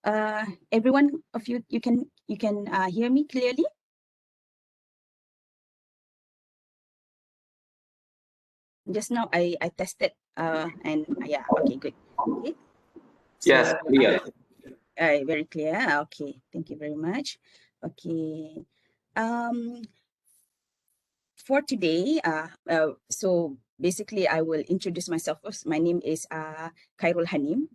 Everyone of you, you can hear me clearly? Just now I tested and yeah, okay, good. Okay. So, yes, clear. Very clear. Okay, thank you very much. Okay. For today, so basically I will introduce myself first. My name is Khairul Hanim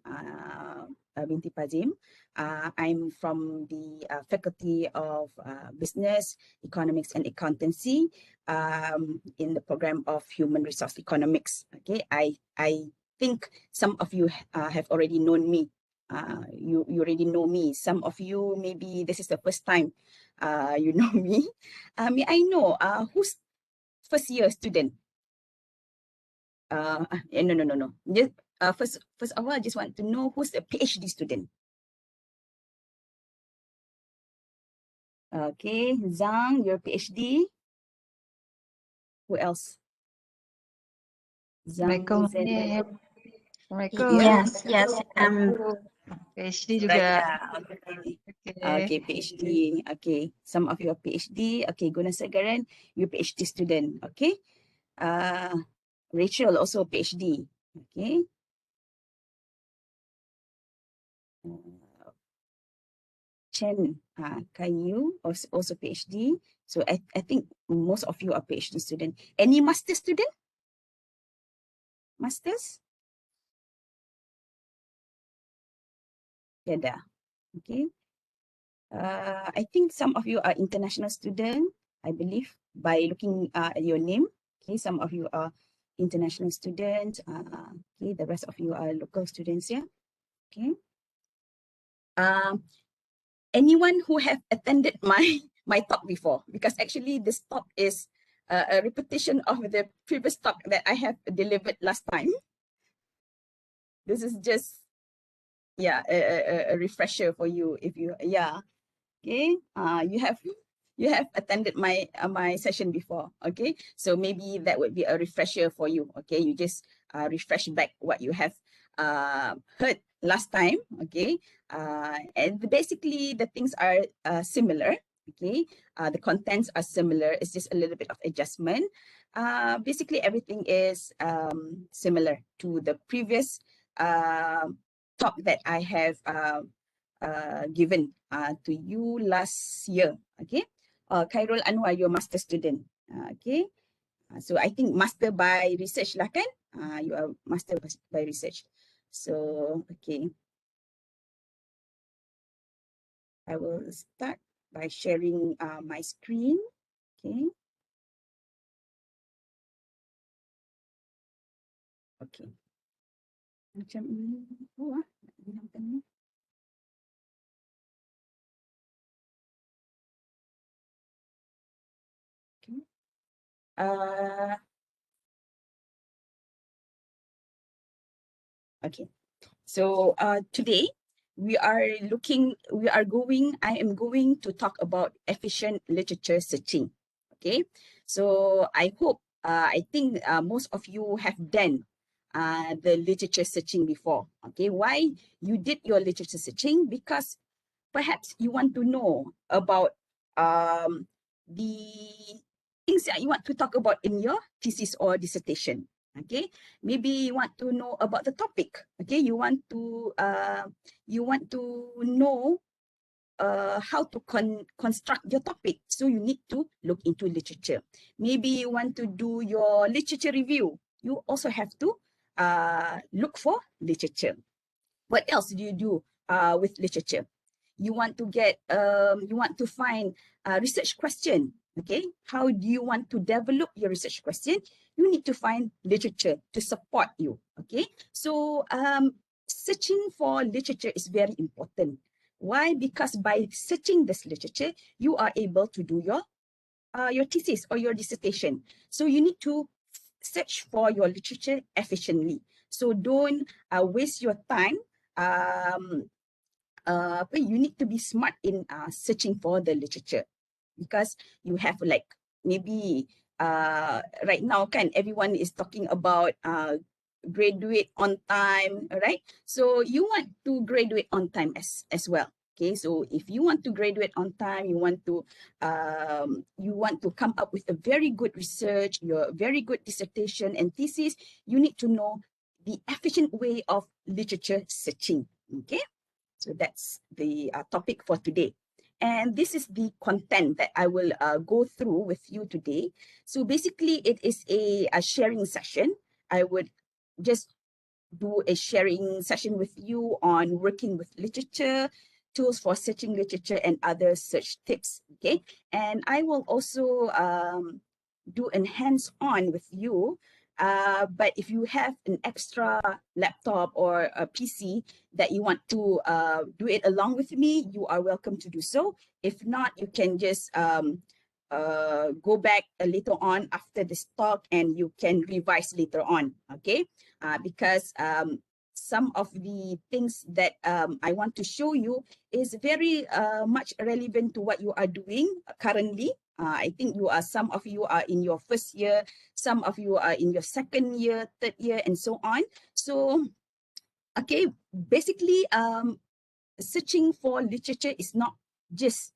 binti Pazim. I'm from the Faculty of Business, Economics and Accountancy in the program of Human Resource Economics. Okay, I think some of you have already known me. You already know me. Some of you, maybe this is the first time you know me. May I know who's first year student? No. Just, first of all, I just want to know who's a PhD student. Okay, Zhang, you're PhD. Who else? Zhang is in. Yes, PhD juga. Okay, PhD. Okay, some of you are PhD. Okay, Gunasegaran, you're PhD student. Okay. Rachel also PhD. Okay. Chen, Kayu, also PhD. So I think most of you are PhD student. Any master student? Masters? Tiada. Okay. I think some of you are international student, I believe, by looking at your name. Okay, some of you are international students. Okay, the rest of you are local students here. Okay. Anyone who have attended my talk before? Because actually this talk is a repetition of the previous talk that I have delivered last time. This is just, yeah, a refresher for you if you, yeah. Okay, you have attended my my session before. Okay, so maybe that would be a refresher for you. Okay, you just refresh back what you have heard last time. Okay, and basically the things are similar. Okay, the contents are similar. It's just a little bit of adjustment. Basically everything is similar to the previous talk that I have given to you last year. Okay, Khairul Anwar, your master student. Okay, so I think master by research lah kan? You are master by research. So okay, I will start by sharing my screen. Okay. Okay. Macam ini. Oh, hilangkan ni. Okay. Okay. So today I am going to talk about efficient literature searching. Okay. So I hope, I think most of you have done the literature searching before. Okay. Why you did your literature searching? Because perhaps you want to know about the things that you want to talk about in your thesis or dissertation. Okay, maybe you want to know about the topic. Okay, you want to know how to construct your topic. So you need to look into literature. Maybe you want to do your literature review. You also have to look for literature. What else do you do with literature? You want to get, you want to find a research question. Okay, how do you want to develop your research question? You need to find literature to support you. Okay, so searching for literature is very important. Why? Because by searching this literature, you are able to do your thesis or your dissertation. So you need to search for your literature efficiently. So don't waste your time. You need to be smart in searching for the literature, because you have like maybe right now kan everyone is talking about graduate on time, all right? So you want to graduate on time as well. Okay, so if you want to graduate on time, you want to come up with a very good research, your very good dissertation and thesis, you need to know the efficient way of literature searching. Okay, so that's the topic for today. And this is the content that I will go through with you today. So basically, it is a sharing session. I would just do a sharing session with you on working with literature, tools for searching literature, and other search tips. Okay, and I will also do an hands-on with you. But if you have an extra laptop or a PC that you want to do it along with me, you are welcome to do so. If not, you can just go back later on after this talk and you can revise later on, okay? Because some of the things that I want to show you is very much relevant to what you are doing currently. I think some of you are in your first year, some of you are in your second year, third year, and so on. So, okay, basically, searching for literature is not just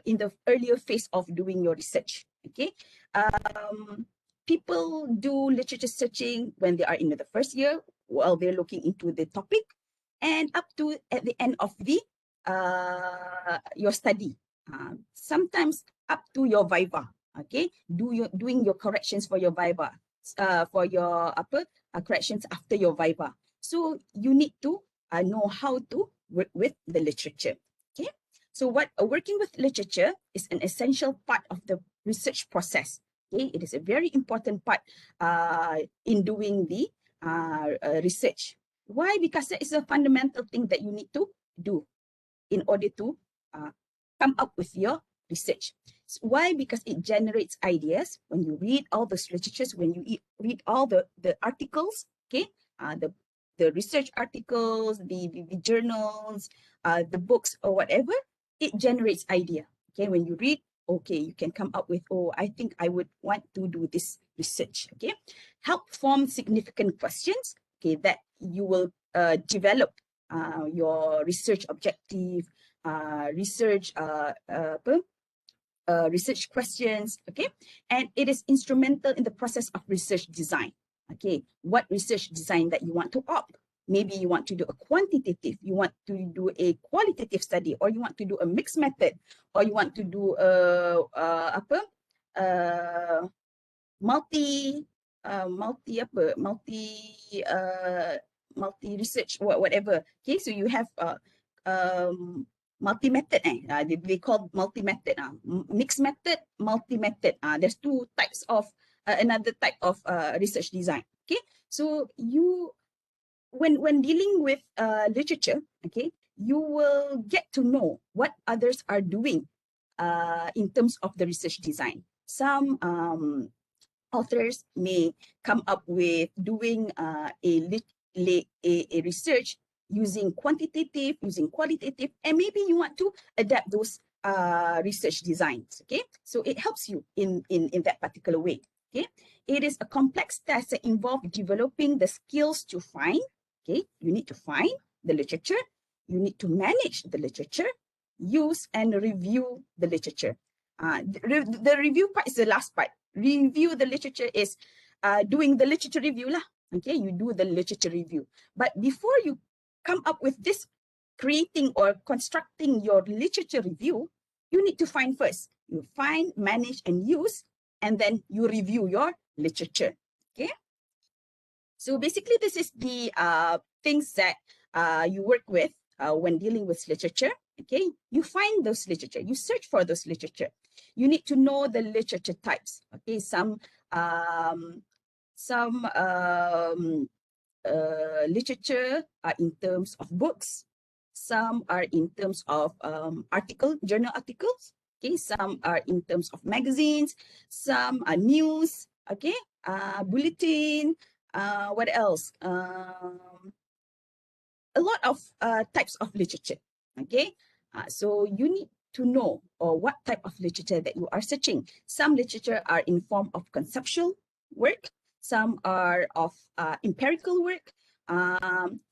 in the earlier phase of doing your research, okay? People do literature searching when they are in the first year, while they're looking into the topic, and up to at the end of the your study. Sometimes up to your viva, okay? Doing your corrections for your viva, for your corrections after your viva. So you need to know how to work with the literature, okay? So working with literature is an essential part of the research process. Okay, it is a very important part in doing the research. Why? Because that is a fundamental thing that you need to do in order to come up with your research. Why? Because it generates ideas. When you read all those literatures, when you read all the articles, okay, the research articles, the journals, the books or whatever, it generates idea. Okay, when you read, okay, you can come up with, oh, I think I would want to do this research. Okay, help form significant questions. Okay, that you will develop your research objective, research research questions, okay? And it is instrumental in the process of research design, okay? What research design that you want to opt? Maybe you want to do a quantitative, you want to do a qualitative study, or you want to do a mixed method, or you want to do multi research, whatever. Okay, so you have multi-method, they call multi-method, mixed method, multi-method. There's two types of another type of research design. Okay, so when dealing with literature, okay, you will get to know what others are doing in terms of the research design. Some authors may come up with doing a research using quantitative, using qualitative, and maybe you want to adapt those research designs, okay? So it helps you in that particular way, okay? It is a complex task that involves developing the skills to find, okay? You need to find the literature, you need to manage the literature, use and review the literature. The review part is the last part. Review the literature is doing the literature review lah. Okay, you do the literature review. But before you come up with this, creating or constructing your literature review, you need to find first. You find, manage, and use, and then you review your literature. Okay. So basically, this is the things that you work with when dealing with literature. Okay, you find those literature, you search for those literature. You need to know the literature types. Okay, some literature are in terms of books, some are in terms of journal articles. Okay, some are in terms of magazines, some are news. Okay, bulletin. What else? A lot of types of literature. Okay, so you need to know what type of literature that you are searching. Some literature are in form of conceptual work. some are of empirical work,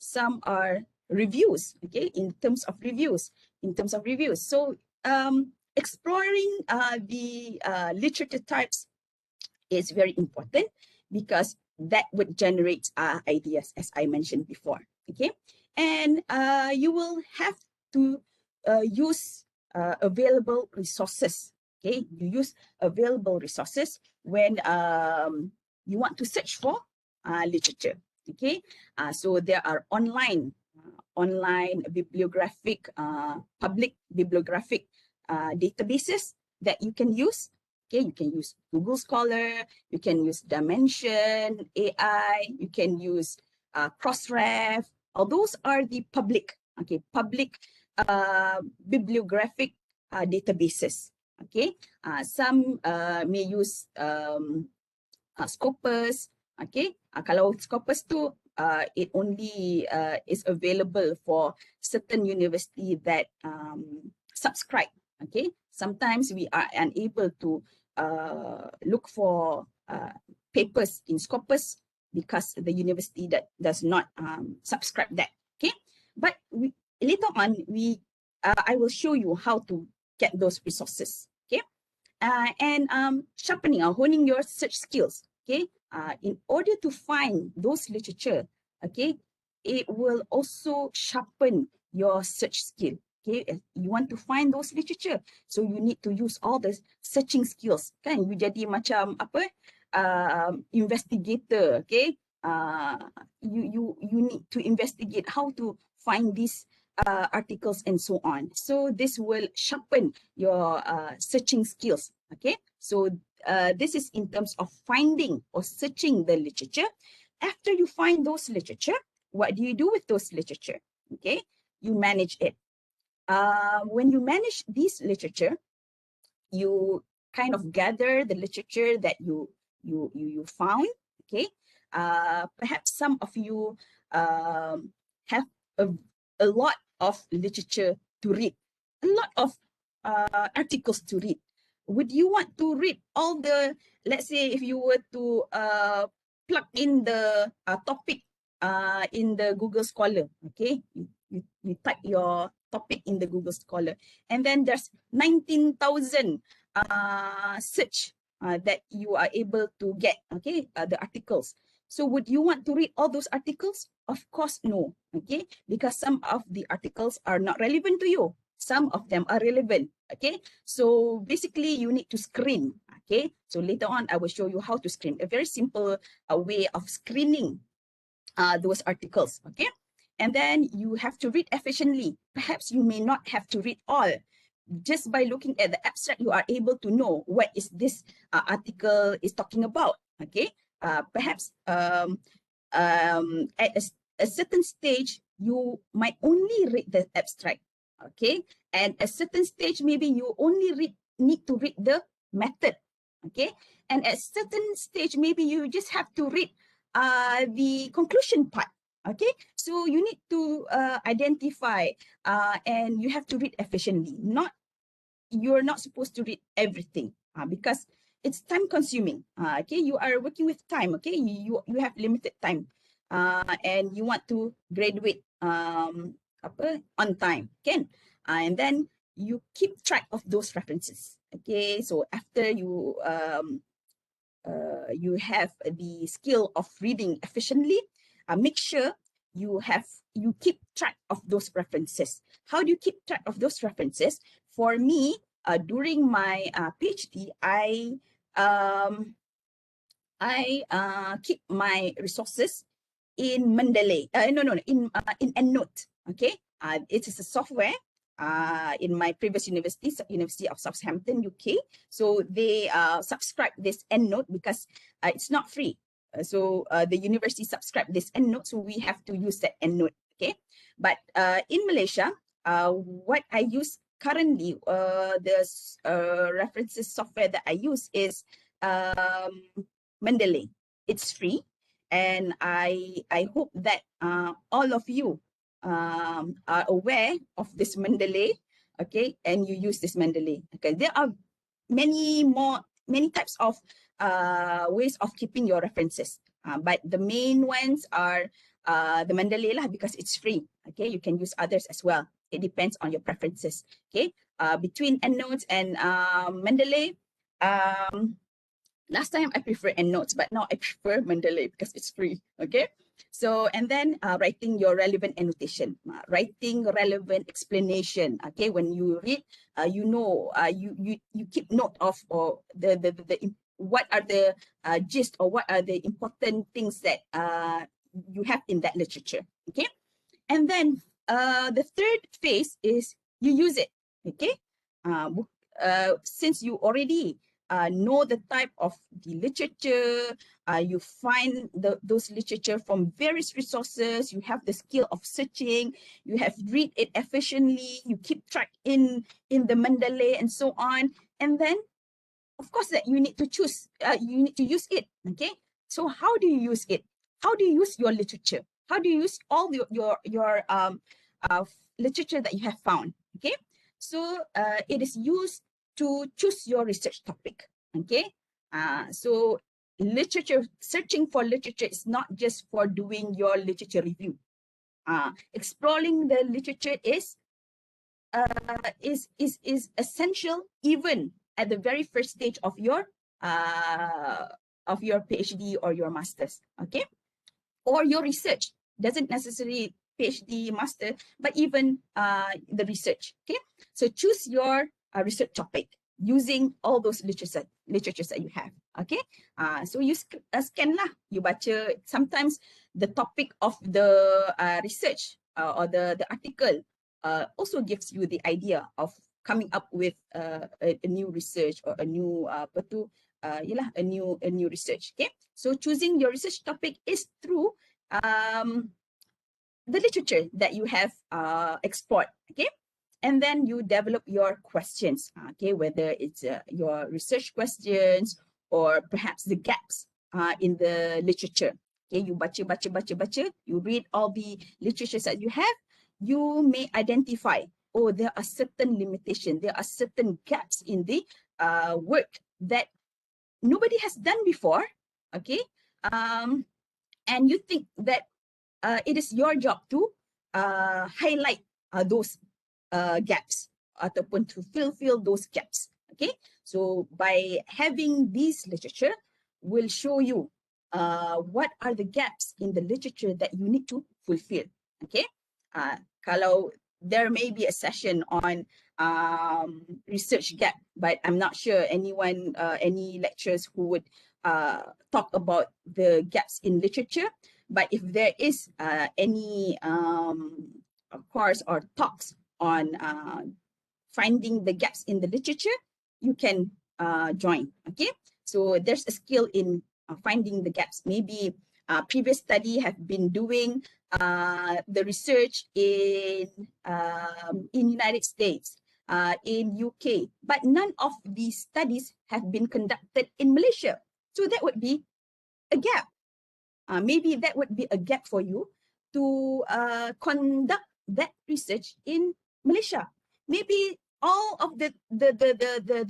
some are reviews, okay, in terms of reviews. So exploring the literature types is very important because that would generate ideas, as I mentioned before, okay? And you will have to use available resources, okay? You use available resources when you want to search for literature, okay? So there are online bibliographic, public bibliographic databases that you can use. Okay, you can use Google Scholar, you can use Dimension, AI, you can use Crossref. All those are the public, okay, public bibliographic databases. Okay, some may use Scopus. Okay, kalau Scopus tu it only is available for certain university that subscribe. Okay, sometimes we are unable to look for papers in Scopus because the university that does not subscribe that. Okay, but later on I will show you how to get those resources. Okay, and sharpening or honing your search skills. Okay, in order to find those literature, okay, it will also sharpen your search skill. Okay, you want to find those literature, so you need to use all the searching skills. Kan, you jadi macam apa? Investigator. Okay, you need to investigate how to find these articles and so on. So this will sharpen your searching skills. Okay, so this is in terms of finding or searching the literature. After you find those literature, what do you do with those literature? Okay, you manage it. When you manage this literature, you kind of gather the literature that you found. Okay, perhaps some of you have a lot of literature to read, a lot of articles to read. Would you want to read all the, let's say if you were to plug in the topic in the Google Scholar, okay? You type your topic in the Google Scholar, and then there's 19,000 search that you are able to get, okay, the articles. So would you want to read all those articles? Of course, no, okay? Because some of the articles are not relevant to you. Some of them are relevant, okay? So basically you need to screen, okay? So later on, I will show you how to screen, a very simple way of screening those articles, okay? And then you have to read efficiently. Perhaps you may not have to read all. Just by looking at the abstract, you are able to know what is this article is talking about, okay? Perhaps at a certain stage, you might only read the abstract, okay? And at a certain stage, maybe you only need to read the method, okay? And at a certain stage, maybe you just have to read the conclusion part, okay? So you need to identify and you have to read efficiently. You're not supposed to read everything because it's time consuming. Okay, you are working with time. Okay, you have limited time, and you want to graduate on time. Okay, and then you keep track of those references. Okay, so after you have the skill of reading efficiently, make sure you keep track of those references. How do you keep track of those references? For me, during my PhD, I keep my resources in Mendeley. In EndNote. Okay, it is a software. In my previous university, University of Southampton, UK. So they subscribe this EndNote because it's not free. So the university subscribe this EndNote, so we have to use that EndNote. Okay, but in Malaysia, what I use currently, the references software that I use is Mendeley. It's free, and I hope that all of you are aware of this Mendeley, okay, and you use this Mendeley. Okay, there are many types of ways of keeping your references. But the main ones are the Mendeley lah, because it's free. Okay, you can use others as well. It depends on your preferences. Okay, between EndNotes and Mendeley, last time I prefer EndNotes, but now I prefer Mendeley because it's free. Okay, so and then writing your relevant annotation, writing relevant explanation. Okay, when you read, you know, you keep note of or the what are the gist or what are the important things that you have in that literature. Okay, and then the third phase is you use it. Okay, since you already know the type of the literature, you find those literature from various resources, you have the skill of searching, you have read it efficiently, you keep track in the Mendeley and so on, and then of course that you need to choose, you need to use it. Okay, so how do you use it? How do you use your literature? How do you use all your literature that you have found? Okay, so it is used to choose your research topic. Okay, so literature, searching for literature is not just for doing your literature review. Exploring the literature is essential even at the very first stage of your PhD or your master's. Okay, or your research. Doesn't necessarily PhD, master, but even the research. Okay, so choose your research topic using all those literatures that you have. Okay, so you scan lah, you baca. Sometimes the topic of the research or the article also gives you the idea of coming up with a new research or a new a new research. Okay, so choosing your research topic is through the literature that you have explored. Okay, and then you develop your questions. Okay, whether it's your research questions or perhaps the gaps in the literature. Okay, you baca, you read all the literatures that you have. You may identify, oh, there are certain limitations, there are certain gaps in the work that nobody has done before. Okay, and you think that it is your job to highlight those gaps ataupun to fill those gaps. Okay, so by having this literature will show you what are the gaps in the literature that you need to fulfill. Okay, kalau there may be a session on research gap, but I'm not sure anyone, any lecturers who would talk about the gaps in literature. But if there is any course or talks on finding the gaps in the literature, you can join. Okay, so there's a skill in finding the gaps. Maybe previous study have been doing the research in United States, in UK, but none of these studies have been conducted in Malaysia. So that would be a gap. Maybe that would be a gap for you to conduct that research in Malaysia. Maybe all of the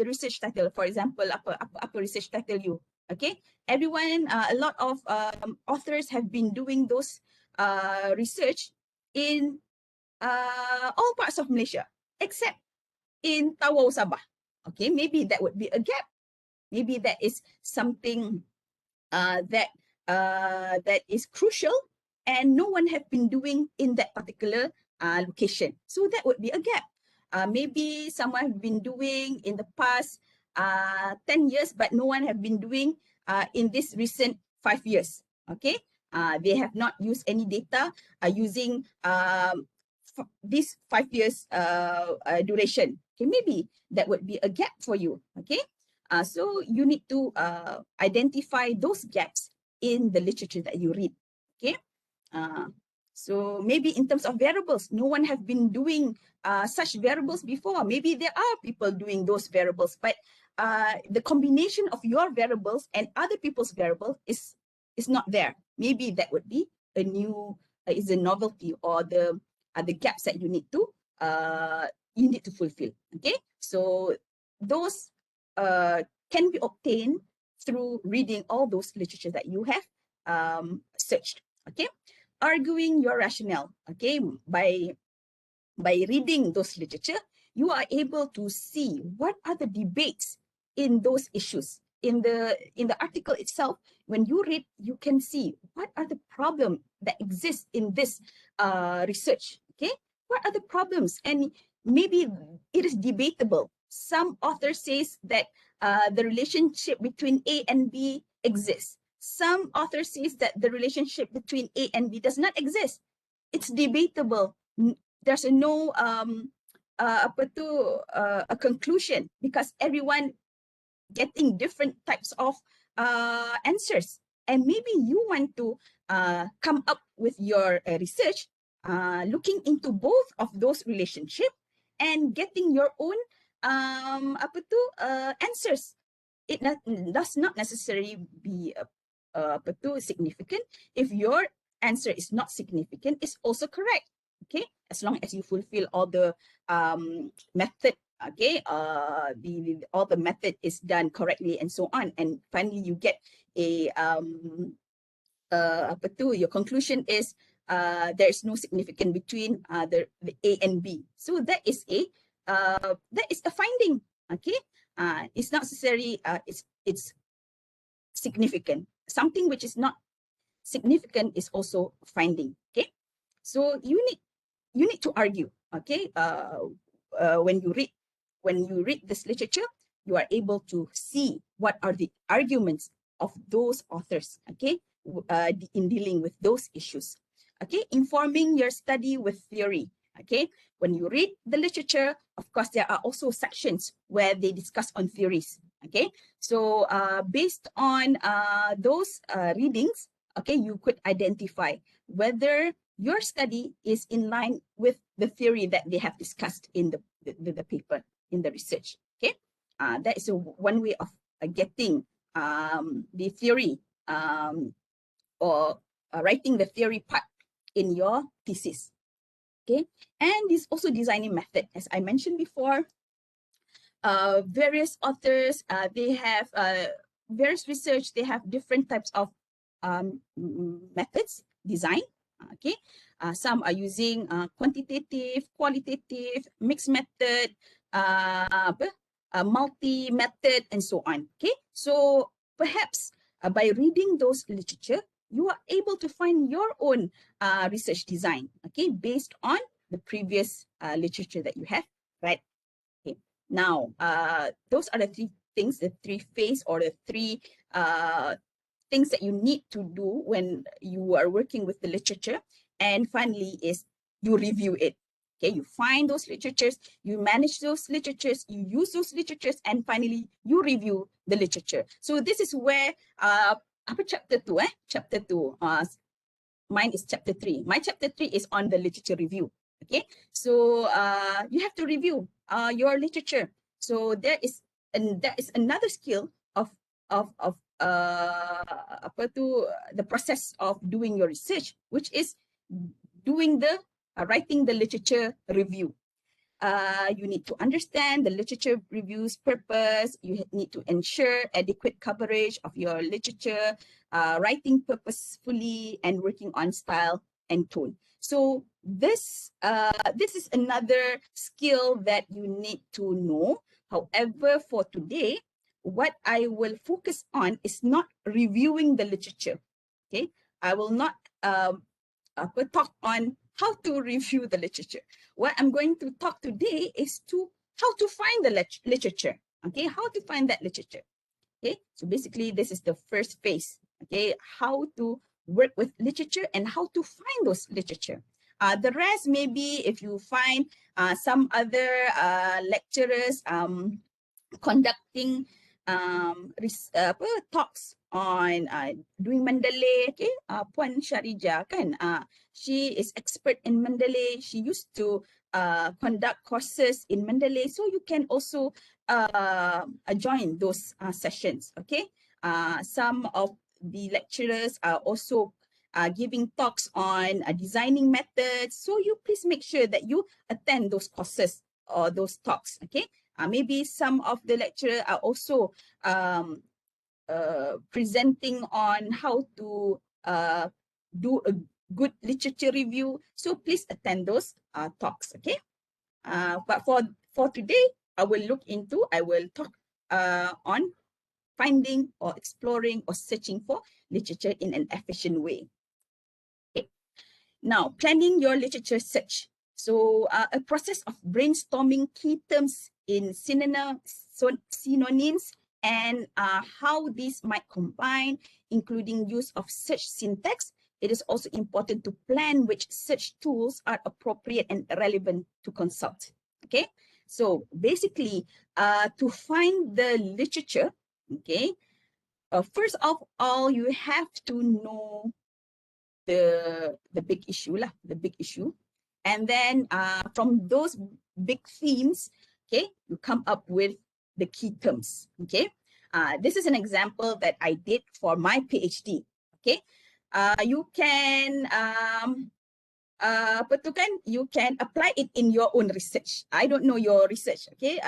research title, for example, apa research title you, okay? Everyone, a lot of authors have been doing those research in all parts of Malaysia, except in Tawau Sabah. Okay, maybe that would be a gap. Maybe that is something that is crucial and no one have been doing in that particular location. So that would be a gap. Maybe someone have been doing in the past 10 years, but no one have been doing in this recent 5 years. Okay, they have not used any data using this 5 years duration. Okay, maybe that would be a gap for you. Okay, so you need to identify those gaps in the literature that you read. Okay, so maybe in terms of variables, no one have been doing such variables before. Maybe there are people doing those variables, but the combination of your variables and other people's variables is not there. Maybe that would be a new is a novelty or the gaps that you need to fulfill. Okay, so those can be obtained through reading all those literature that you have searched. Okay, arguing your rationale. Okay, by reading those literature, you are able to see what are the debates in those issues. In the article itself, when you read, you can see what are the problems that exist in this research. Okay, what are the problems? And maybe it is debatable. Some author says that the relationship between A and B exists. Some author says that the relationship between A and B does not exist. It's debatable. There's no a conclusion because everyone getting different types of answers, and maybe you want to come up with your research looking into both of those relationship and getting your own answers. It does not necessarily be significant. If your answer is not significant, it's also correct. Okay, as long as you fulfill all the method. Okay, all the method is done correctly and so on, and finally you get a your conclusion is there is no significance between the A and B. So that is a finding. Okay, it's not necessarily it's significant. Something which is not significant is also finding. Okay, so you need to argue. Okay, when you read this literature, you are able to see what are the arguments of those authors. Okay, in dealing with those issues. Okay, informing your study with theory. Okay, when you read the literature, of course, there are also sections where they discuss on theories. Okay, so based on those readings, okay, you could identify whether your study is in line with the theory that they have discussed in the paper, in the research. Okay, that is one way of getting the theory or writing the theory part in your thesis. Okay, and this also designing method, as I mentioned before. Various authors, they have various research, they have different types of methods, design. Okay, some are using quantitative, qualitative, mixed method, multi-method, and so on. Okay, so perhaps by reading those literature, you are able to find your own research design, okay, based on the previous literature that you have read. Okay, now those are the three things, the three phases or the three things that you need to do when you are working with the literature. And finally is you review it. Okay, you find those literatures, you manage those literatures, you use those literatures, and finally you review the literature. So this is where chapter 2, chapter 2. Mine is chapter 3. My chapter 3 is on the literature review. Okay, so you have to review your literature. So that is another skill of the process of doing your research, which is doing the writing the literature review. You need to understand the literature review's purpose. You need to ensure adequate coverage of your literature, writing purposefully, and working on style and tone. So this is another skill that you need to know. However, for today, what I will focus on is not reviewing the literature. Okay, I will not talk on how to review the literature. What I'm going to talk today is how to find the literature. Okay, how to find that literature. Okay, so basically this is the first phase. Okay, how to work with literature and how to find those literature. The rest, maybe if you find some other lecturers conducting talks on doing Mandalay. Okay, Puan Sharija kan, she is expert in Mandalay. She used to conduct courses in Mandalay, so you can also join those sessions. Okay, some of the lecturers are also giving talks on designing methods, so you please make sure that you attend those courses or those talks. Okay, maybe some of the lecturers are also presenting on how to do a good literature review. So please attend those talks, okay? But for today, I will talk on finding or exploring or searching for literature in an efficient way. Okay. Now, planning your literature search. So a process of brainstorming key terms in synonyms and how these might combine, including use of search syntax. It is also important to plan which search tools are appropriate and relevant to consult. Okay, so basically, to find the literature, okay, first of all, you have to know the big issue lah, the big issue, and then from those big themes, okay, you come up with the key terms. Okay, this is an example that I did for my PhD. Okay, you can you can apply it in your own research. I don't know your research. Okay,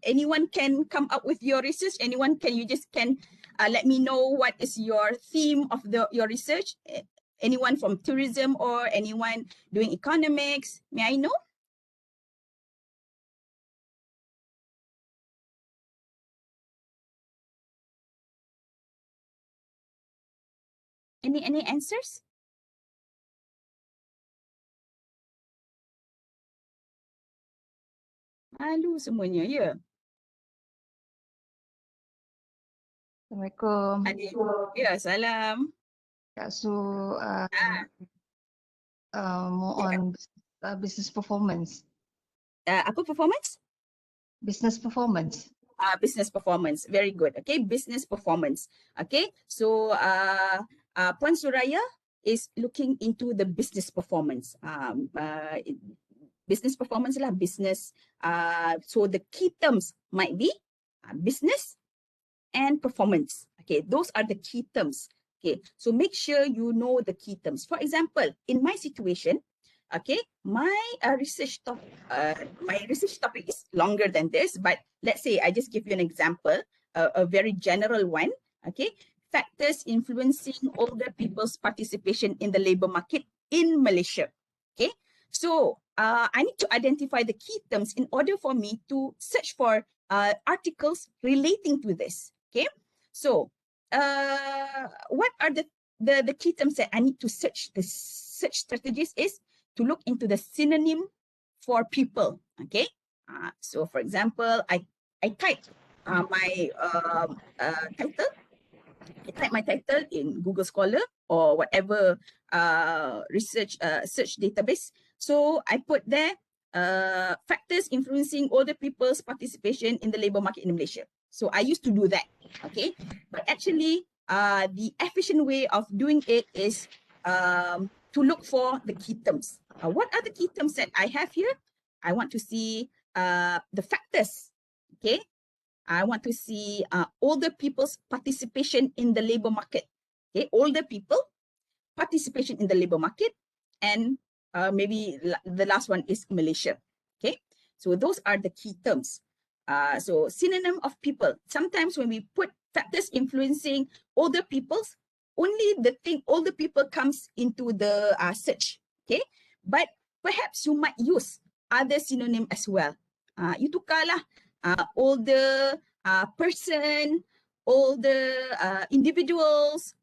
anyone can come up with your research. Anyone can, you just can let me know what is your theme of your research. Anyone from tourism or anyone doing economics, may I know? Any answers? Malu semuanya, ya. Assalamualaikum. Adik. Ya, salam. Yeah, so more on business performance. Apa performance? Business performance. Business performance. Very good. Okay, business performance. Okay, so Puan Suraya is looking into the business performance. Business performance lah, business. So the key terms might be business and performance. Okay, those are the key terms. Okay, so make sure you know the key terms. For example, in my situation, okay, my research topic is longer than this, but let's say I just give you an example, a very general one. Okay, factors influencing older people's participation in the labor market in Malaysia. Okay, so I need to identify the key terms in order for me to search for articles relating to this. Okay, so what are the key terms that I need to search? The search strategies is to look into the synonym for people. Okay, so for example, I type my title. I type my title in Google Scholar or whatever research search database. So I put there factors influencing older people's participation in the labor market in Malaysia. So I used to do that. Okay, but actually the efficient way of doing it is to look for the key terms. What are the key terms that I have here? I want to see the factors. Okay, I want to see older people's participation in the labor market. Okay, older people, participation in the labor market, and maybe the last one is Malaysia. Okay, so those are the key terms. So synonym of people. Sometimes when we put factors influencing older people's, only the thing older people comes into the search. Okay, but perhaps you might use other synonym as well. You tukarlah older person, older individuals,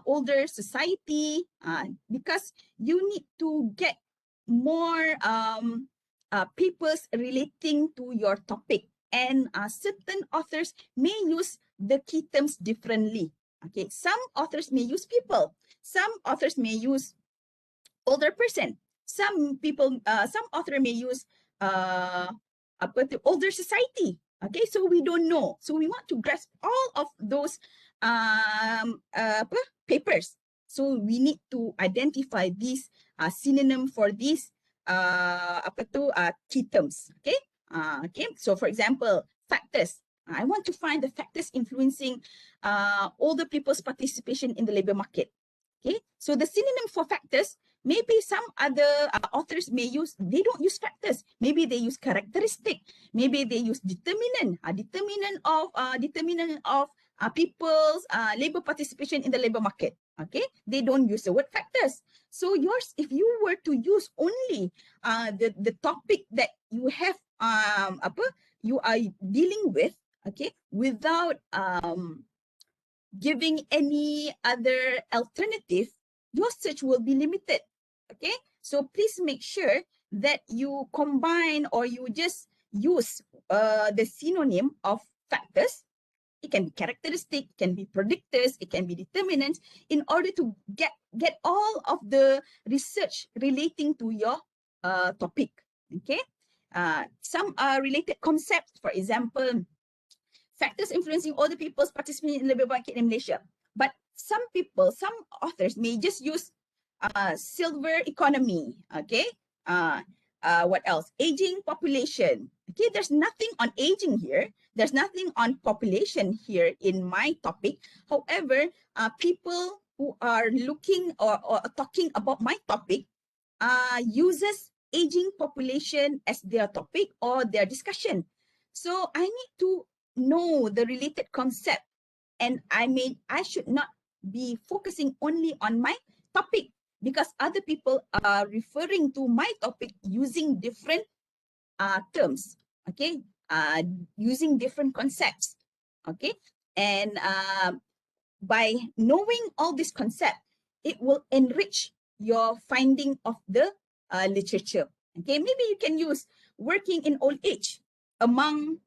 older society, because you need to get more papers relating to your topic, and certain authors may use the key terms differently. Okay, some authors may use people, some authors may use older person, some author may use older society. Okay, so we don't know. So we want to grasp all of those papers. So we need to identify these synonym for these key terms. Okay, okay. So for example, factors. I want to find the factors influencing older people's participation in the labor market. Okay, so the synonym for factors, maybe some other authors may use, they don't use factors. Maybe they use characteristic. Maybe they use determinant. Determinant of people's labor participation in the labor market. Okay, they don't use the word factors. So yours, if you were to use only the topic that you have you are dealing with, okay, without giving any other alternative, your search will be limited. Okay, so please make sure that you combine or you just use the synonym of factors. It can be characteristic, it can be predictors, it can be determinants, in order to get all of the research relating to your topic. Okay, some related concepts, for example, factors influencing older people's participation in the labor market in Malaysia. But some people, some authors may just use silver economy, okay? What else? Aging population. Okay, there's nothing on aging here. There's nothing on population here in my topic. However, people who are looking or talking about my topic uses aging population as their topic or their discussion. So I need to know the related concept, and I should not be focusing only on my topic, because other people are referring to my topic using different terms, okay, using different concepts, okay, and by knowing all this concept, it will enrich your finding of the literature. Okay, maybe you can use working in old age among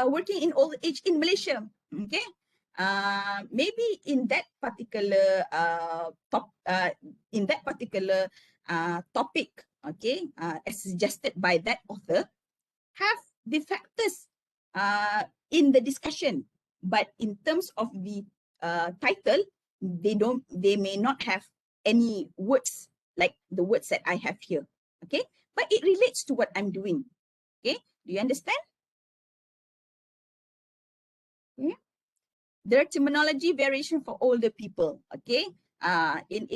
working in old age in Malaysia. Okay, maybe in that particular topic, okay, as suggested by that author, have the factors in the discussion, but in terms of the title, they may not have any words like the words that I have here. Okay, but it relates to what I'm doing. Okay, do you understand? Okay. Their terminology variation for older people. Okay, in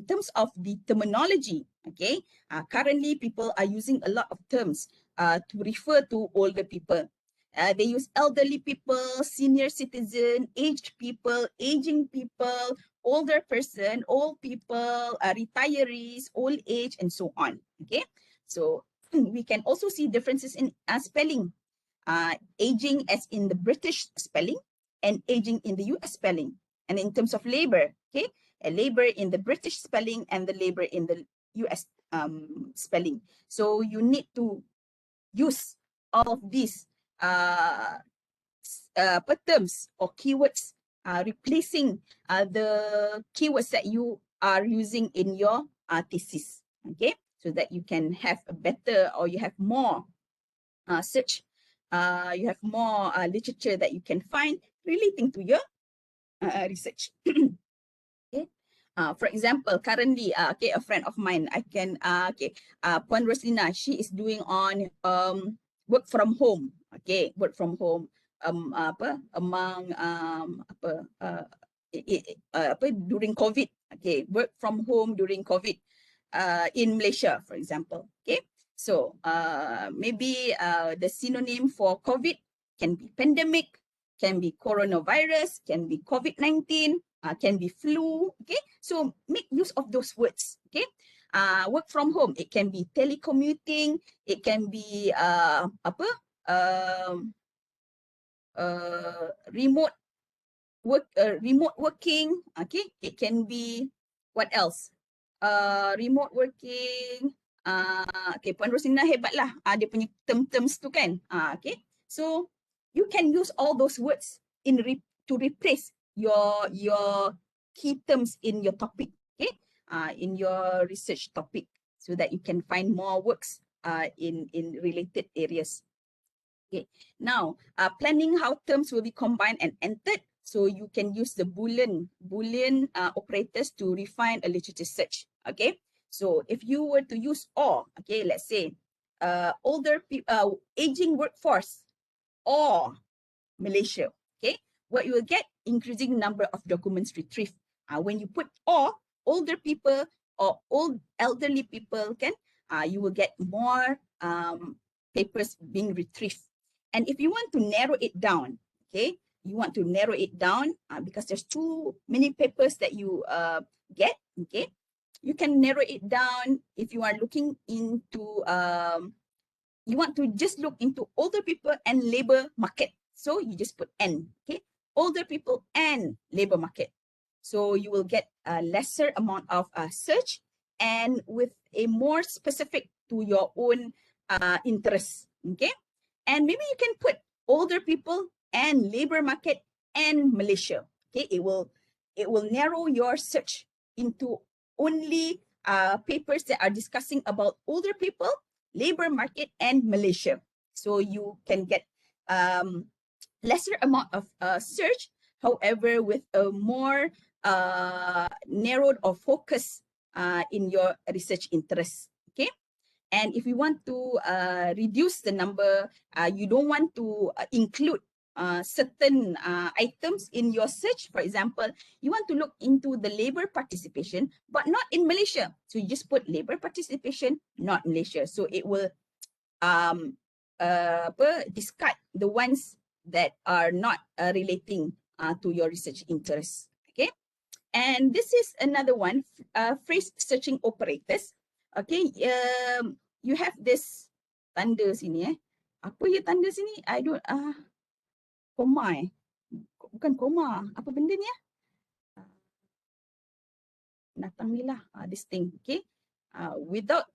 terms of the terminology, okay, currently people are using a lot of terms to refer to older people. They use elderly people, senior citizen, aged people, aging people, older person, old people, retirees, old age, and so on. Okay, so we can also see differences in spelling. Aging as in the British spelling and aging in the US spelling. And in terms of labor, okay, a labor in the British spelling and the labor in the US spelling. So you need to use all of these terms or keywords, replacing the keywords that you are using in your thesis, okay, so that you can have a better, or you have more search, you have more literature that you can find relating to your research. Okay. For example, currently, okay, a friend of mine, I can, Puan Roslina, she is doing on work from home. Okay, work from home. During COVID. Okay, work from home during COVID. In Malaysia, for example. Okay, so maybe the synonym for COVID can be pandemic, can be coronavirus, can be COVID-19, can be flu. Okay, so make use of those words. Okay, work from home, it can be telecommuting, it can be remote working. Okay, it can be what else? Remote working. Okay, Puan Rosina hebat lah. Dia punya terms tu kan. Okay, so you can use all those words to replace your key terms in your topic. Okay, in your research topic, so that you can find more works in related areas. Okay, now planning how terms will be combined and entered. So you can use the Boolean operators to refine a literature search. Okay, so if you were to use or, okay, let's say aging workforce or Malaysia. Okay, what you will get, increasing number of documents retrieved. When you put or older people or old elderly people, you will get more papers being retrieved. And if you want to narrow it down, okay, you want to narrow it down because there's too many papers that you get, okay, you can narrow it down if you are looking into, you want to just look into older people and labor market. So you just put N, okay, older people and labor market. So you will get a lesser amount of search and with a more specific to your own interest, okay? And maybe you can put older people and labor market and Malaysia, okay? It will narrow your search into only papers that are discussing about older people, labor market, and Malaysia. So you can get lesser amount of search, however, with a more narrowed or focus in your research interest, okay? And if you want to reduce the number, you don't want to include certain items in your search. For example, you want to look into the labor participation, but not in Malaysia. So you just put labor participation, not Malaysia. So it will discard the ones that are not relating to your research interest. Okay. And this is another one, phrase searching operators. Okay, you have this tanda sini Apa ya tanda sini? I don't, koma Bukan koma. Apa benda ni Natang ni lah, this thing, okay? Without,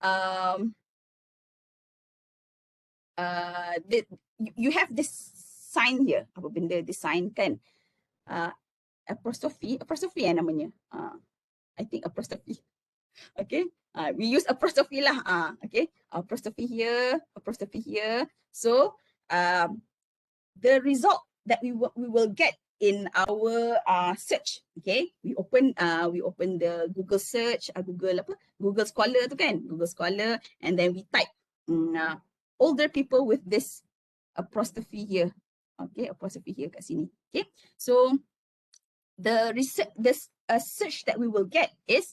um, you have this sign here. Apa benda this sign kan? Apostrophe namanya. I think apostrophe. Okay, we use apostrophe lah. Okay, apostrophe here. So the result that we will get in our search. Okay, we open the Google search, Google Scholar tu kan, Google Scholar, and then we type older people with this apostrophe here. Okay, apostrophe here kat sini. Okay, so the search that we will get is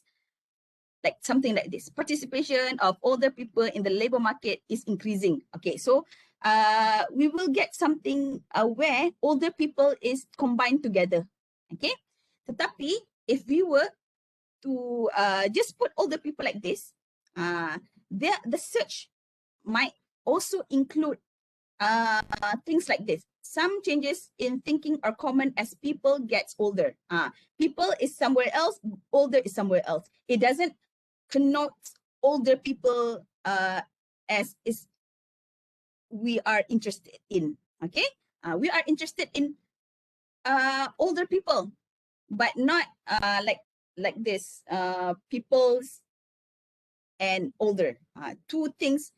like something like this: participation of older people in the labor market is increasing. Okay, so we will get something where older people is combined together. Okay, tetapi if we were to just put older people like this, the search might also include things like this. Some changes in thinking are common as people gets older. People is somewhere else, older is somewhere else. It doesn't connote older people as is we are interested in. Okay, we are interested in older people, but not like this people's and older. Two things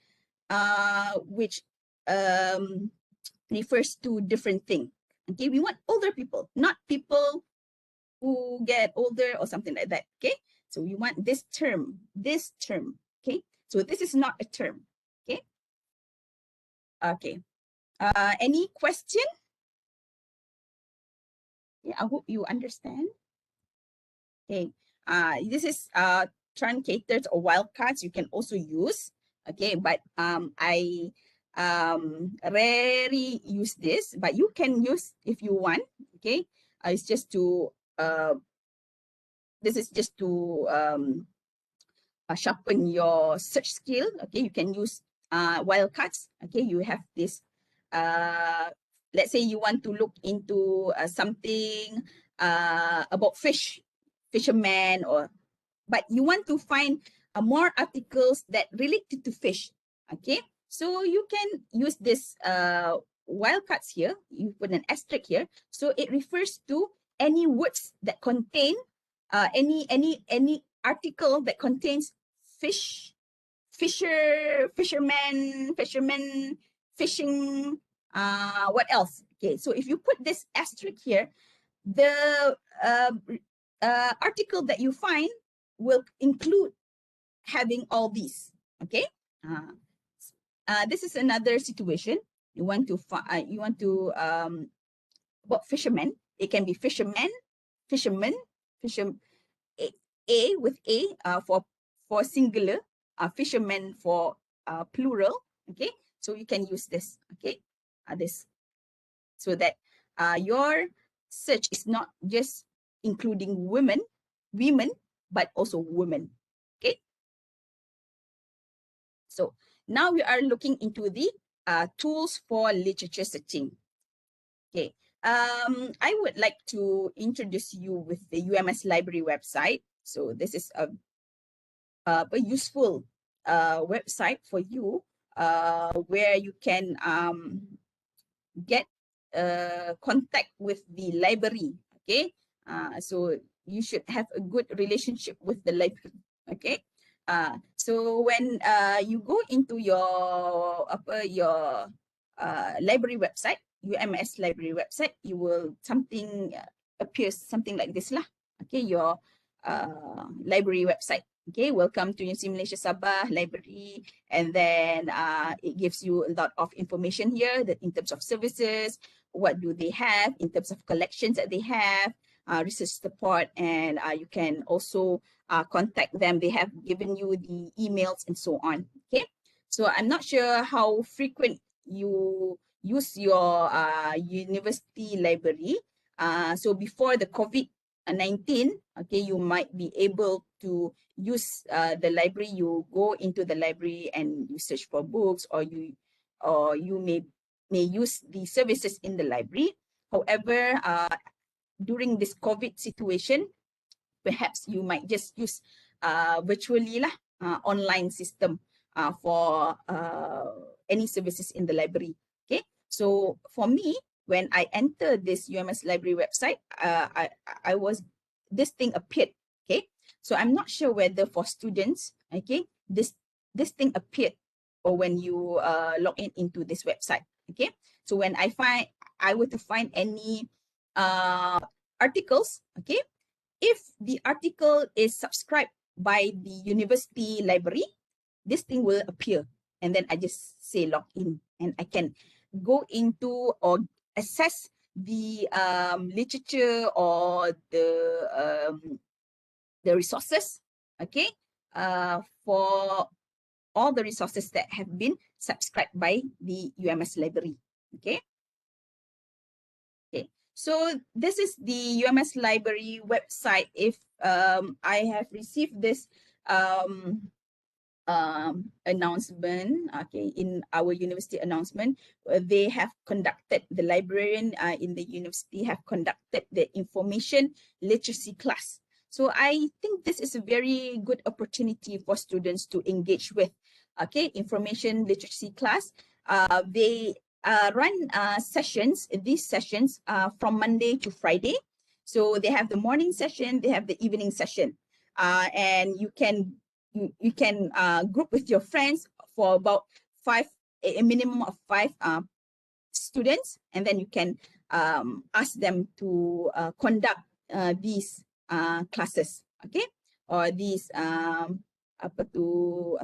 which refers to different thing. Okay, we want older people, not people who get older or something like that. Okay, so we want this term. Okay, so this is not a term. Okay. Okay. Any question? Yeah, I hope you understand. Okay. This is truncators or wildcards you can also use. Okay, but I rarely use this, but you can use if you want. Okay, it's just to this is just to sharpen your search skill. Okay, you can use wildcards. Okay, you have this. Let's say you want to look into something about fishermen, but you want to find more articles that related to fish. Okay, so you can use this wildcards here. You put an asterisk here, so it refers to any words that contain any article that contains fishermen, fishing, what else? Okay, so if you put this asterisk here, the article that you find will include having all these. Okay, this is another situation. You want to about fishermen. It can be fishermen, A with A for singular, fishermen for plural. Okay, So you can use this, okay? This, so that your search is not just including women, but also women, okay? So now we are looking into the tools for literature searching. Okay, I would like to introduce you with the UMS library website. So this is a useful website for you where you can get contact with the library. Okay, so you should have a good relationship with the library. Okay, so when you go into your library website, UMS library website, you will appears something like this lah. Okay, your library website. Okay, welcome to UMS Malaysia Sabah library, and then it gives you a lot of information here that in terms of services, what do they have in terms of collections that they have, research support, and you can also contact them. They have given you the emails and so on. Okay, so I'm not sure how frequent you use your university library. So before the COVID-19, okay, you might be able to use the library. You go into the library and you search for books, or you may use the services in the library. However, during this COVID situation, perhaps you might just use virtually lah, online system for any services in the library. Okay, so for me, when I entered this UMS library website, this thing appeared. Okay, so I'm not sure whether for students, okay, this thing appeared, or when you log in into this website. Okay, so when I were to find any articles, okay, if the article is subscribed by the university library, this thing will appear. And then I just say log in, and I can go into or access the literature or the resources, okay, for all the resources that have been subscribed by the UMS library. Okay. Okay, so this is the UMS library website. If I have received this announcement, okay, in our university announcement, they have conducted, the librarian in the university have conducted the information literacy class. So I think this is a very good opportunity for students to engage with, okay, information literacy class. They run sessions, these sessions from Monday to Friday. So they have the morning session, they have the evening session, and you can group with your friends for about a minimum of 5 students, and then you can ask them to conduct these classes, okay, or these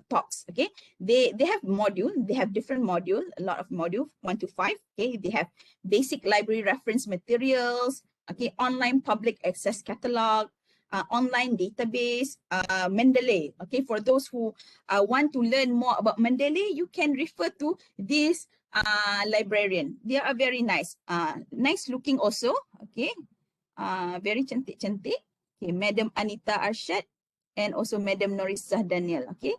talks. Okay, they have module, they have different module, a lot of module, 1 to 5. Okay, they have basic library reference materials, okay, online public access catalog, online database, Mendeley. Okay, for those who want to learn more about Mendeley, you can refer to this librarian. They are very nice, nice looking also. Okay, very cantik-cantik. Okay, Madam Anita Arshad and also Madam Norisa Daniel. Okay,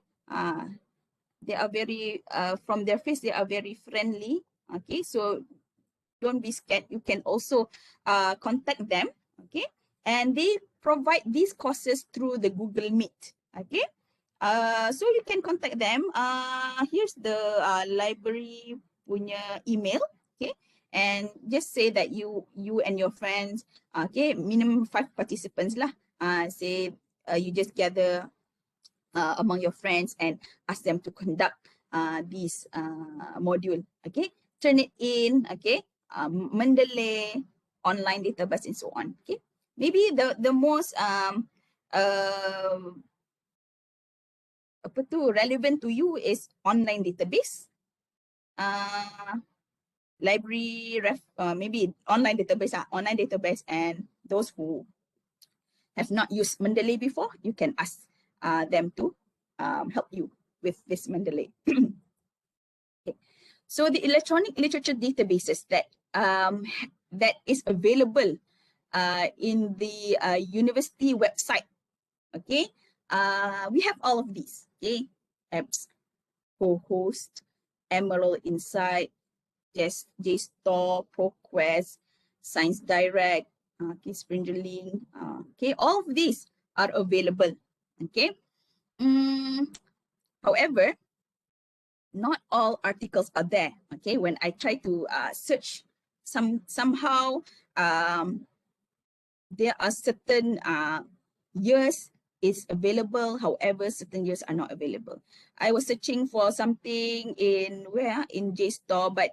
they are very, from their face, they are very friendly. Okay, so don't be scared. You can also contact them. Okay, and they provide these courses through the Google Meet. Okay, so you can contact them. Here's the library punya email. Okay, and just say that you and your friends, okay, minimum 5 participants lah. Say you just gather among your friends and ask them to conduct this module. Okay, turn it in. Okay, Mendeley, online database, and so on. Okay, maybe the most relevant to you is online database, library maybe online database, and those who have not used Mendeley before, you can ask them to help you with this Mendeley. Okay. So the electronic literature databases that that is available in the university website, okay, we have all of these, okay, apps, co-host, Emerald Insight, JSTOR, ProQuest, Science Direct, okay, Springerling, okay, all of these are available, okay. However, not all articles are there, okay. When I try to search, somehow there are certain years is available, however, certain years are not available. I was searching for something in where? In JSTOR, but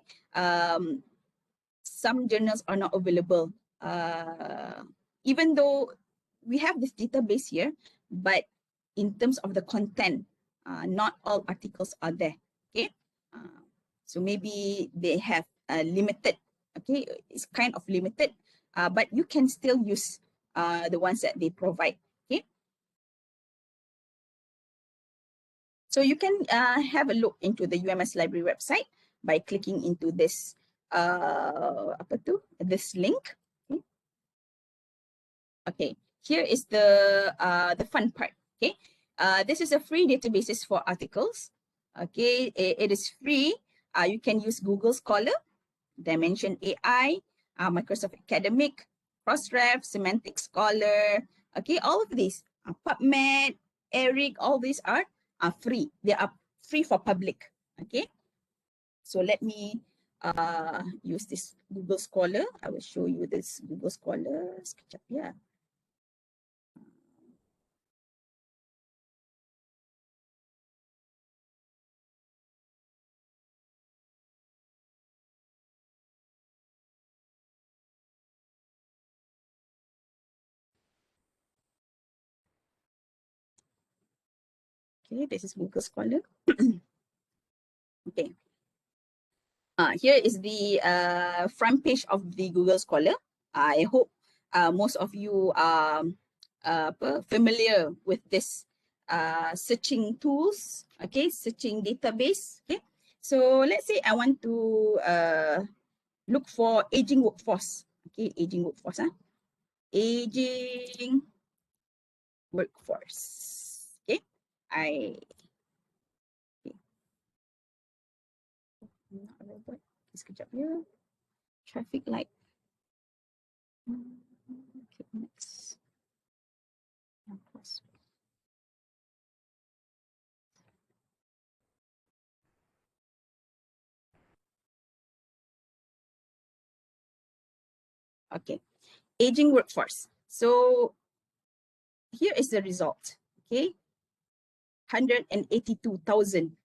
some journals are not available. Even though we have this database here, but in terms of the content, not all articles are there, okay? So maybe they have limited, okay? It's kind of limited, but you can still use the ones that they provide, okay? So you can have a look into the UMS library website by clicking into this this link. Okay. Okay, here is the fun part. Okay, this is a free databases for articles. Okay, it is free. You can use Google Scholar, Dimension AI, Microsoft Academic, Crossref, Semantic Scholar. Okay, all of these, PubMed, ERIC, all these are free. They are free for public. Okay, so let me use this Google Scholar. I will show you this Google Scholar. Sekejap, yeah. Okay, this is Google Scholar. Okay. Here is the front page of the Google Scholar. I hope most of you are familiar with this searching tools, okay, searching database. Okay, so let's say I want to look for aging workforce. Okay, aging workforce. Aging workforce. Okay, not a robot. Sekejap ya. Traffic light. Okay, next. Okay, aging workforce. So here is the result. Okay, 182,000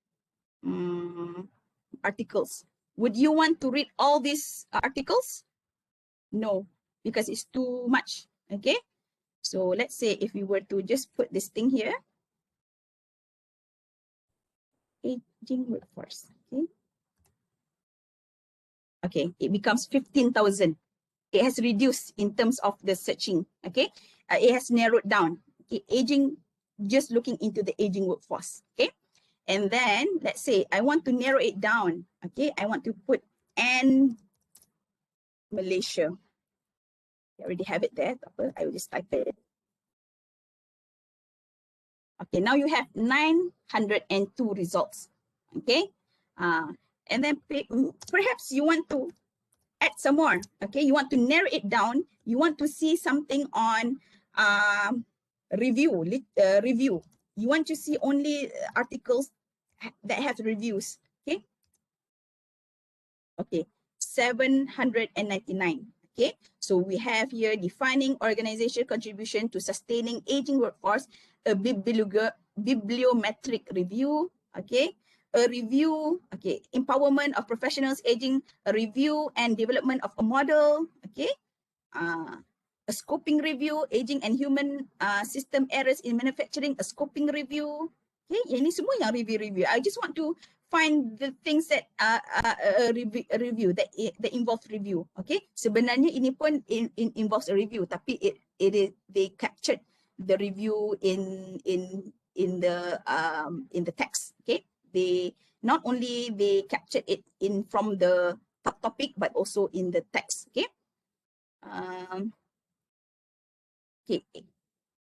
articles. Would you want to read all these articles? No, because it's too much. Okay, so let's say if we were to just put this thing here, aging workforce. Okay, okay, it becomes 15,000. It has reduced in terms of the searching. Okay, it has narrowed down. Okay, aging, just looking into the aging workforce. Okay, and then let's say I want to narrow it down. Okay, I want to put and Malaysia. I already have it there. I will just type it. Okay, now you have 902 results. Okay, and then perhaps you want to add some more. Okay, you want to narrow it down. You want to see something on review. You want to see only articles that have reviews. Okay. Okay, 799. Okay, so we have here defining organization contribution to sustaining aging workforce, a bibliometric review. Okay, a review. Okay, empowerment of professionals aging, a review and development of a model. Okay, a scoping review, aging and human system errors in manufacturing, a scoping review. Okay, yang ni semua yang review. I just want to find the things that review that involves review. Okay, sebenarnya ini pun involves a review, tapi they captured the review in the text. Okay, not only they captured it in from the top topic, but also in the text. Okay. Okay.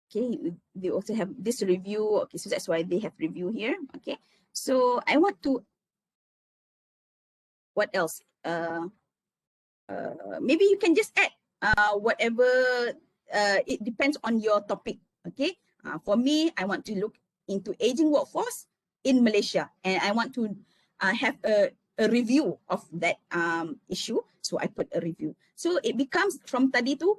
Okay, they also have this review. Okay, so that's why they have review here. Okay, so I want to, what else? Maybe you can just add whatever, it depends on your topic. Okay, for me, I want to look into aging workforce in Malaysia, and I want to have a review of that issue. So I put a review. So it becomes from tadi tu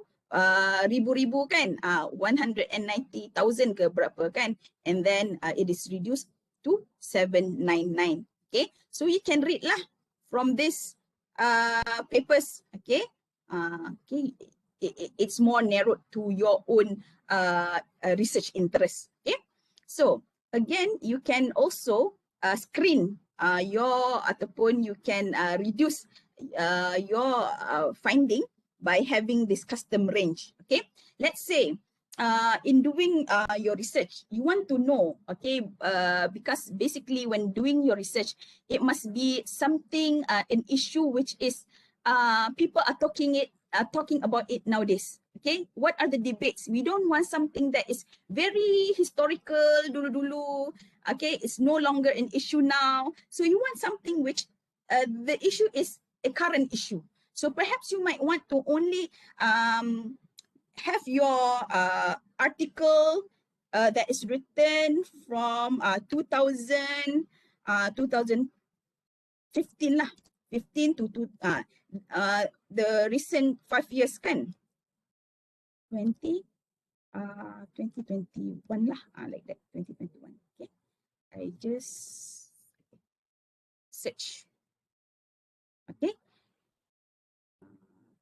ribu-ribu kan, 190,000 ke berapa kan, and then it is reduced to 799. Okay, so you can read lah from this papers. Okay, okay, it's more narrowed to your own research interest. Okay, so again, you can also screen your ataupun you can reduce your finding by having this custom range. Okay, let's say in doing your research, you want to know, okay, because basically when doing your research, it must be something, an issue which is people are talking about it nowadays. Okay, what are the debates? We don't want something that is very historical, dulu-dulu. Okay, it's no longer an issue now. So you want something which the issue is a current issue. So perhaps you might want to only have your article that is written from 2015 lah, 15 to the recent 5 years kan, 2021 lah, like that, 2021. Okay, I just search. Okay,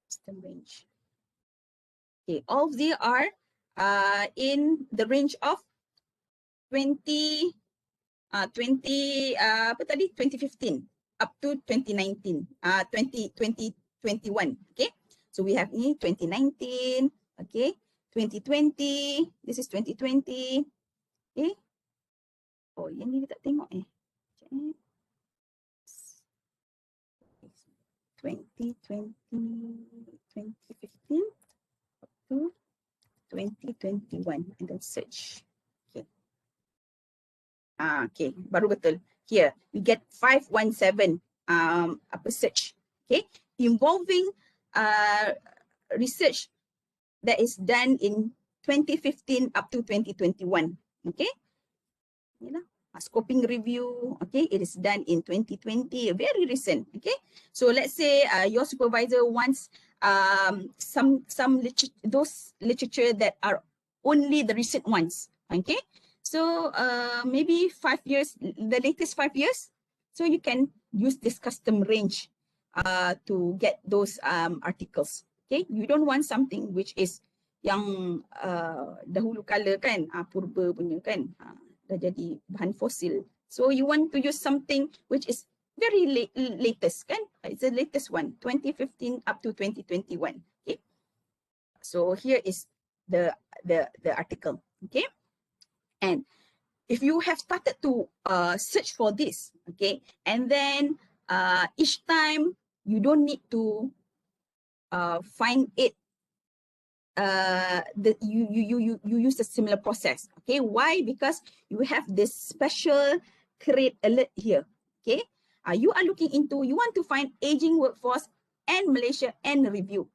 custom range. Okay, all of these are in the range of 2015 up to 2019, 2021. Okay, so we have ini 2019. Okay, 2020. This is 2020. Okay. Oh, yang ni tak tengok 2020, 2015 up to 2021, and then search. Okay. Okay, baru betul. Here we get 517 apa search. Okay, involving research that is done in 2015 up to 2021. Okay, you know, scoping review. Okay, it is done in 2020, very recent. Okay, so let's say your supervisor wants some those literature that are only the recent ones. Okay, so maybe 5 years, the latest 5 years. So you can use this custom range to get those articles. Okay, you don't want something which is yang dahulu kala kan, purba punya kan, dah jadi bahan fosil. So you want to use something which is very latest kan, it's the latest one, 2015 up to 2021. Okay, so here is the article. Okay, and if you have started to search for this, okay, and then each time you don't need to find it, you use a similar process. Okay, why? Because you have this special create alert here. Okay, you are looking into, you want to find aging workforce and Malaysia and review.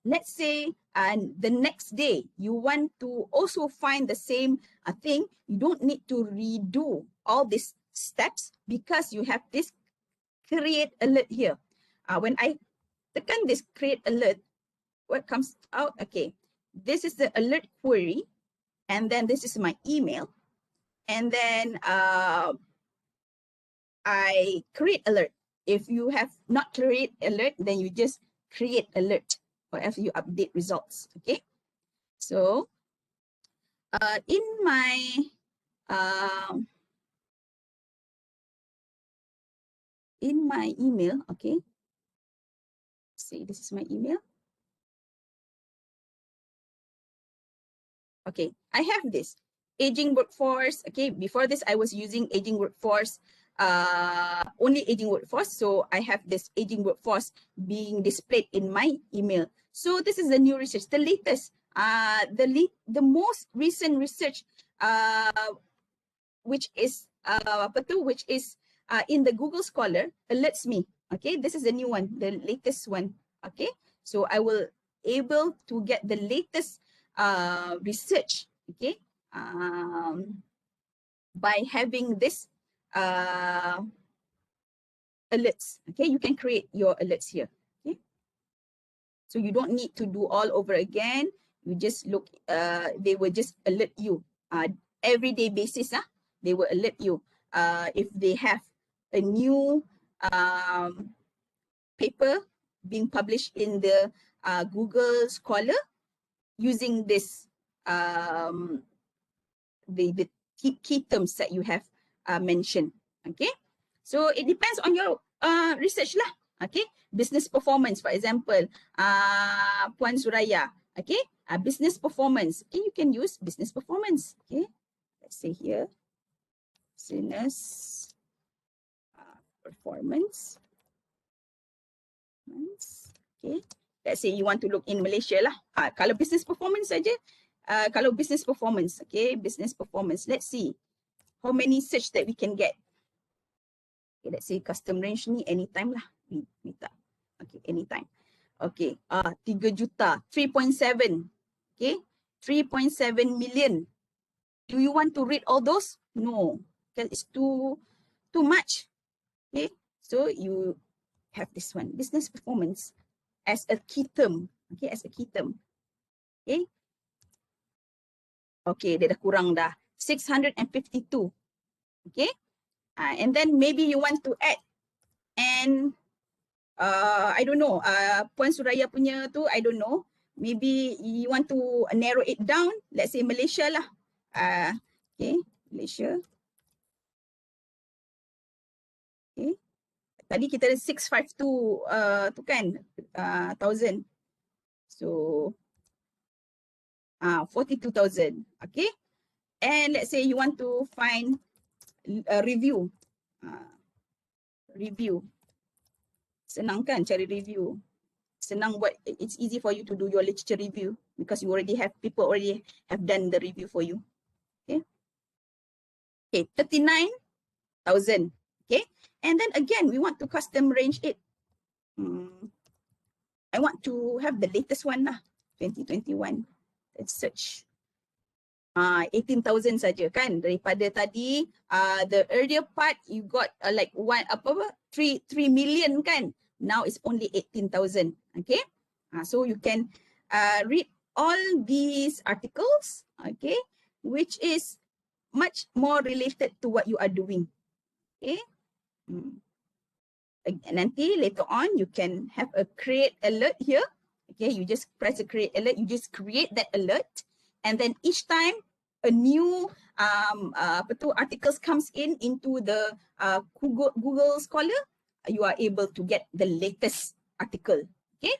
Let's say the next day you want to also find the same thing. You don't need to redo all these steps because you have this create alert here. When I tekan this create alert, what comes out? Okay, this is the alert query, and then this is my email, and then I create alert. If you have not create alert, then you just create alert whenever you update results. Okay, so in my email, okay, see, this is my email. Okay, I have this aging workforce. Okay, before this I was using aging workforce only aging workforce. So I have this aging workforce being displayed in my email. So this is the new research, the latest, the most recent research, which is in the Google Scholar alerts me. Okay, this is the new one, the latest one. Okay, so I will able to get the latest research. Okay, by having this alerts. Okay, you can create your alerts here. Okay, so you don't need to do all over again. You just look, they will just alert you everyday basis. They will alert you if they have a new paper being published in the Google Scholar using this the key terms that you have mentioned. Okay, so it depends on your research lah. Okay, business performance, for example, Puan Suraya. Okay, business performance. Okay, you can use business performance. Okay, let's say here, business performance. Okay, let's say you want to look in Malaysia lah. Kalau business performance saja, kalau business performance, okay, business performance. Let's see how many search that we can get. Okay, let's say custom range ni anytime lah. Minta. Okay, anytime. Okay, 3 juta, 3.7. Okay, 3.7 million. Do you want to read all those? No, because it's too much. Okay, so you have this one, business performance, as a key term. Okay, as a key term. Okay. Okay, dia dah kurang dah. 652. Okay. And then maybe you want to add, and I don't know, Puan Suraya punya tu, I don't know. Maybe you want to narrow it down. Let's say Malaysia lah. Okay, Malaysia. Okay. Tadi kita ada 652 tu kan, 1000. So 42,000. Okay. And let's say you want to find a review. Review. Senang kan cari review. Senang buat, it's easy for you to do your literature review because you already have, people already have done the review for you. Okay. Okay, 39,000. Okay. And then again, we want to custom range it. I want to have the latest one lah, 2021. Let's search. 18,000 saja kan, daripada tadi the earlier part you got like 3 million kan, now it's only 18,000. Okay, so you can read all these articles, okay, which is much more related to what you are doing. Okay, nanti later on you can have a create alert here. Okay, you just press a create alert, you just create that alert, and then each time a new articles comes into the Google Scholar, you are able to get the latest article. Okay,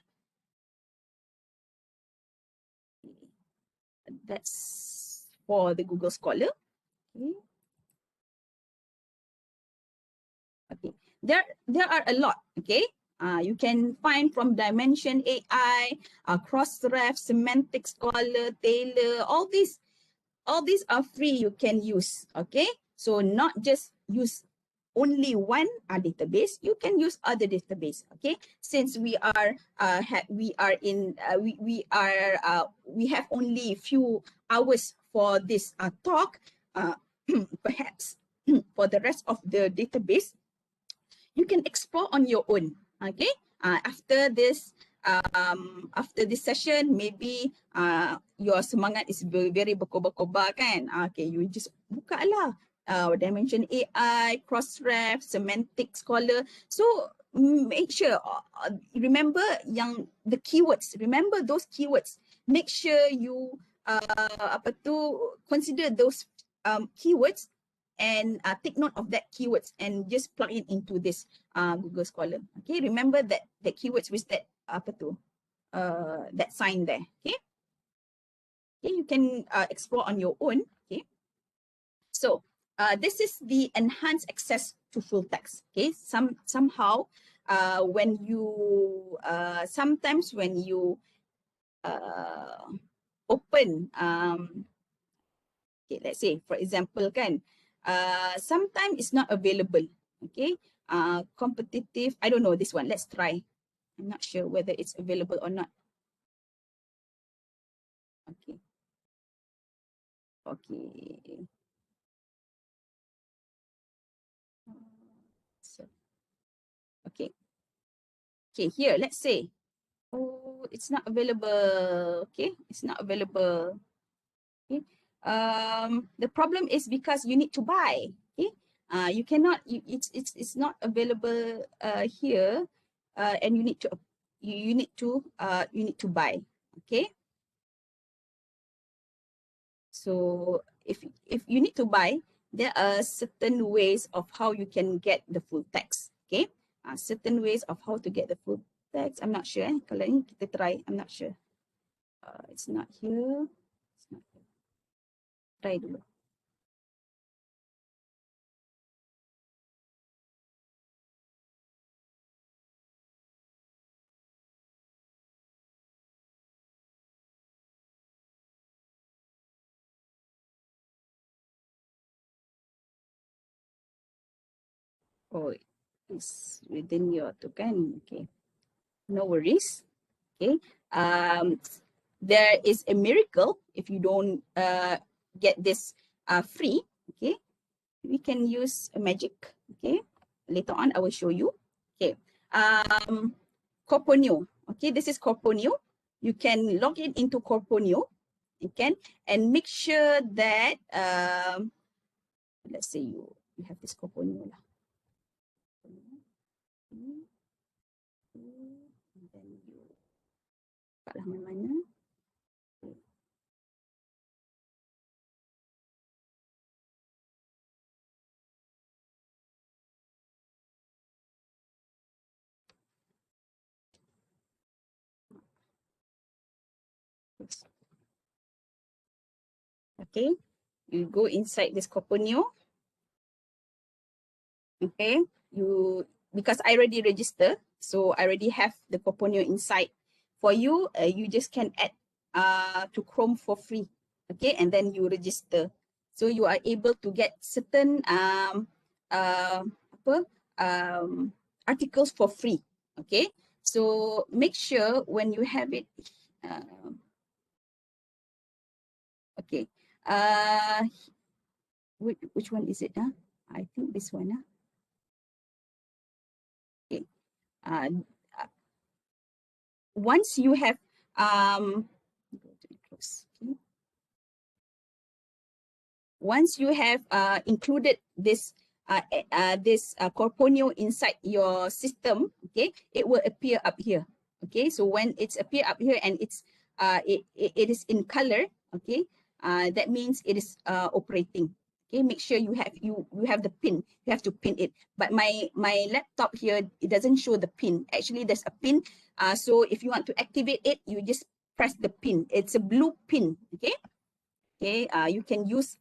that's for the Google Scholar. Okay. Okay, there are a lot. Okay, you can find from Dimension AI, Crossref, Semantic Scholar, Taylor, all these are free, you can use. Okay, so not just use only one database, you can use other database. Okay, since we have only few hours for this talk, perhaps for the rest of the database you can explore on your own. Okay, after this session, maybe your semangat is very berkobar-kobar kan. Okay, you just buka lah Dimension AI, Crossref, Semantic Scholar. So make sure, remember the keywords, remember those keywords. Make sure you consider those keywords and take note of that keywords and just plug it into this Google Scholar. Okay, remember that the keywords with that that sign there. Okay, okay, you can explore on your own. Okay, so this is the enhanced access to full text. Okay, somehow when you sometimes when you open okay, let's say for example kan, sometimes it's not available. Okay, competitive, I don't know this one, let's try. I'm not sure whether it's available or not. Okay, okay, so okay, okay, here let's say, oh, it's not available. Okay, it's not available. Okay, the problem is because you need to buy. Okay, you cannot, it's not available here, and you need to you need to buy. Okay, so if you need to buy, there are certain ways of how you can get the full text. Okay, certain ways of how to get the full text. I'm not sure. Kalau ni kita try. I'm not sure. It's not here. It's not here. Try dulu. Oh, it's within your tu kan. Okay, no worries. Okay, there is a miracle if you don't get this free. Okay, we can use a magic. Okay, later on I will show you. Okay, Corponeo. Okay, this is Corponeo. You can log in into Corponeo. You can, and make sure that let's say you have this Corponeo lah. And then you kat lah mana-mana. Okay, you go inside this Corponeo. Okay, you, because I already register, so I already have the Corponeo inside. For you, you just can add to Chrome for free. Okay, and then you register, so you are able to get certain articles for free. Okay, so make sure when you have it. Okay, which one is it? I think this one. Okay. Once you have once you have included this Corponeo inside your system, okay, it will appear up here. Okay, so when it's appear up here and it's it is in color, okay, that means it is operating. Okay, make sure you have the pin. You have to pin it. But my laptop here, it doesn't show the pin. Actually, there's a pin. So if you want to activate it, you just press the pin. It's a blue pin. Okay. Okay. You can use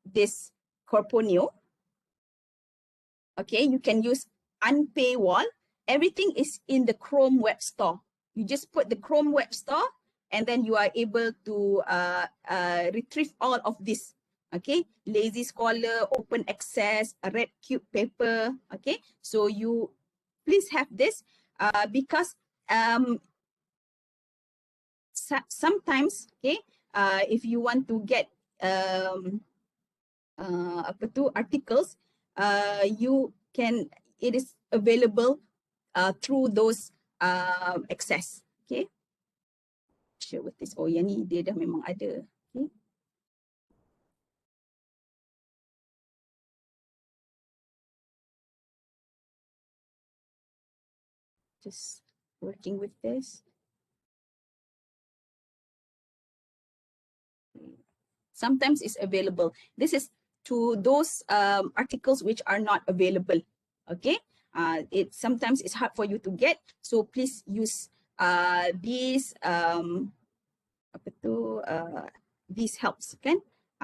this Corponeo. Okay. You can use unpaywall. Everything is in the Chrome Web Store. You just put the Chrome Web Store, and then you are able to retrieve all of this. Okay, Lazy Scholar, Open Access, a Red Cube paper. Okay, so you please have this because sometimes, okay, if you want to get articles, you can, it is available through those access. Okay, share with this. Oh, yang ni dia dah memang ada. Okay. Just working with this. Sometimes it's available. This is to those articles which are not available. Okay, it sometimes it's hard for you to get, so please use these these helps, kan?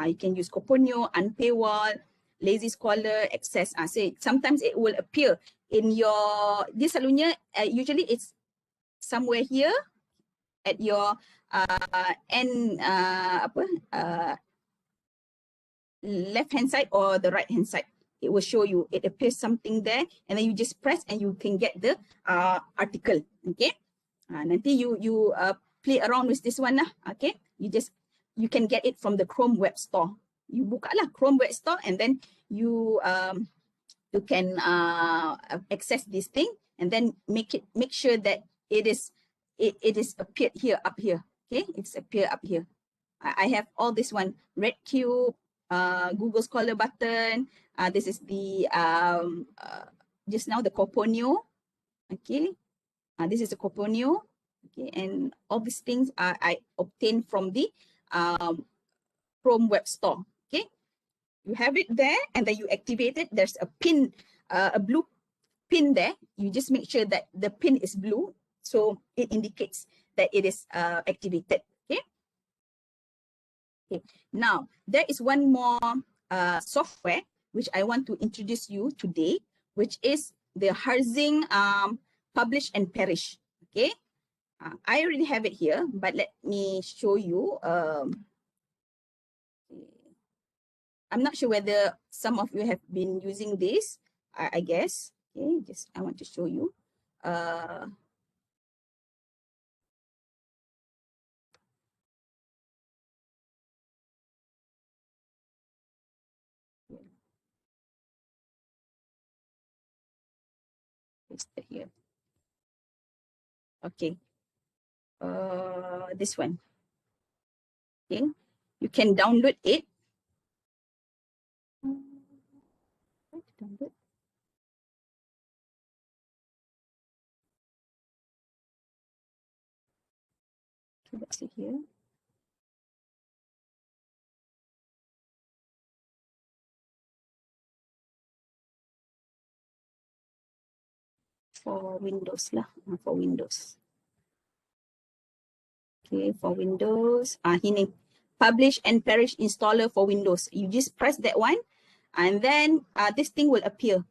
You can use Coponio, Unpaywall, Lazy Scholar, Access. Say sometimes it will appear in your, this selalunya, usually it's somewhere here at your left hand side or the right hand side. It will show you, it appears something there, and then you just press and you can get the article. Okay, nanti you play around with this one lah. Okay, you can get it from the Chrome Web Store. You buka lah Chrome Web Store, and then you can access this thing, and then make sure that it is appeared here, up here. Okay, it's appear up here. I have all this one, Red Cube, Google Scholar button. This is the just now the Coponio. Okay, this is the Coponio. Okay, and all these things I obtained from the Chrome Web Store. Okay, you have it there, and then you activate it. There's a pin, a blue pin there. You just make sure that the pin is blue, so it indicates that it is activated. Okay. Okay. Now there is one more software which I want to introduce you today, which is the Harzing Publish and Perish. Okay. I already have it here, but let me show you. I'm not sure whether some of you have been using this, I guess. Okay, I want to show you. Paste here. Okay. This one. Okay, you can download it. Download. Okay, let's see here. For Windows lah, for Windows. Okay, for Windows, ini Publish and Perish installer for Windows. You just press that one, and then this thing will appear.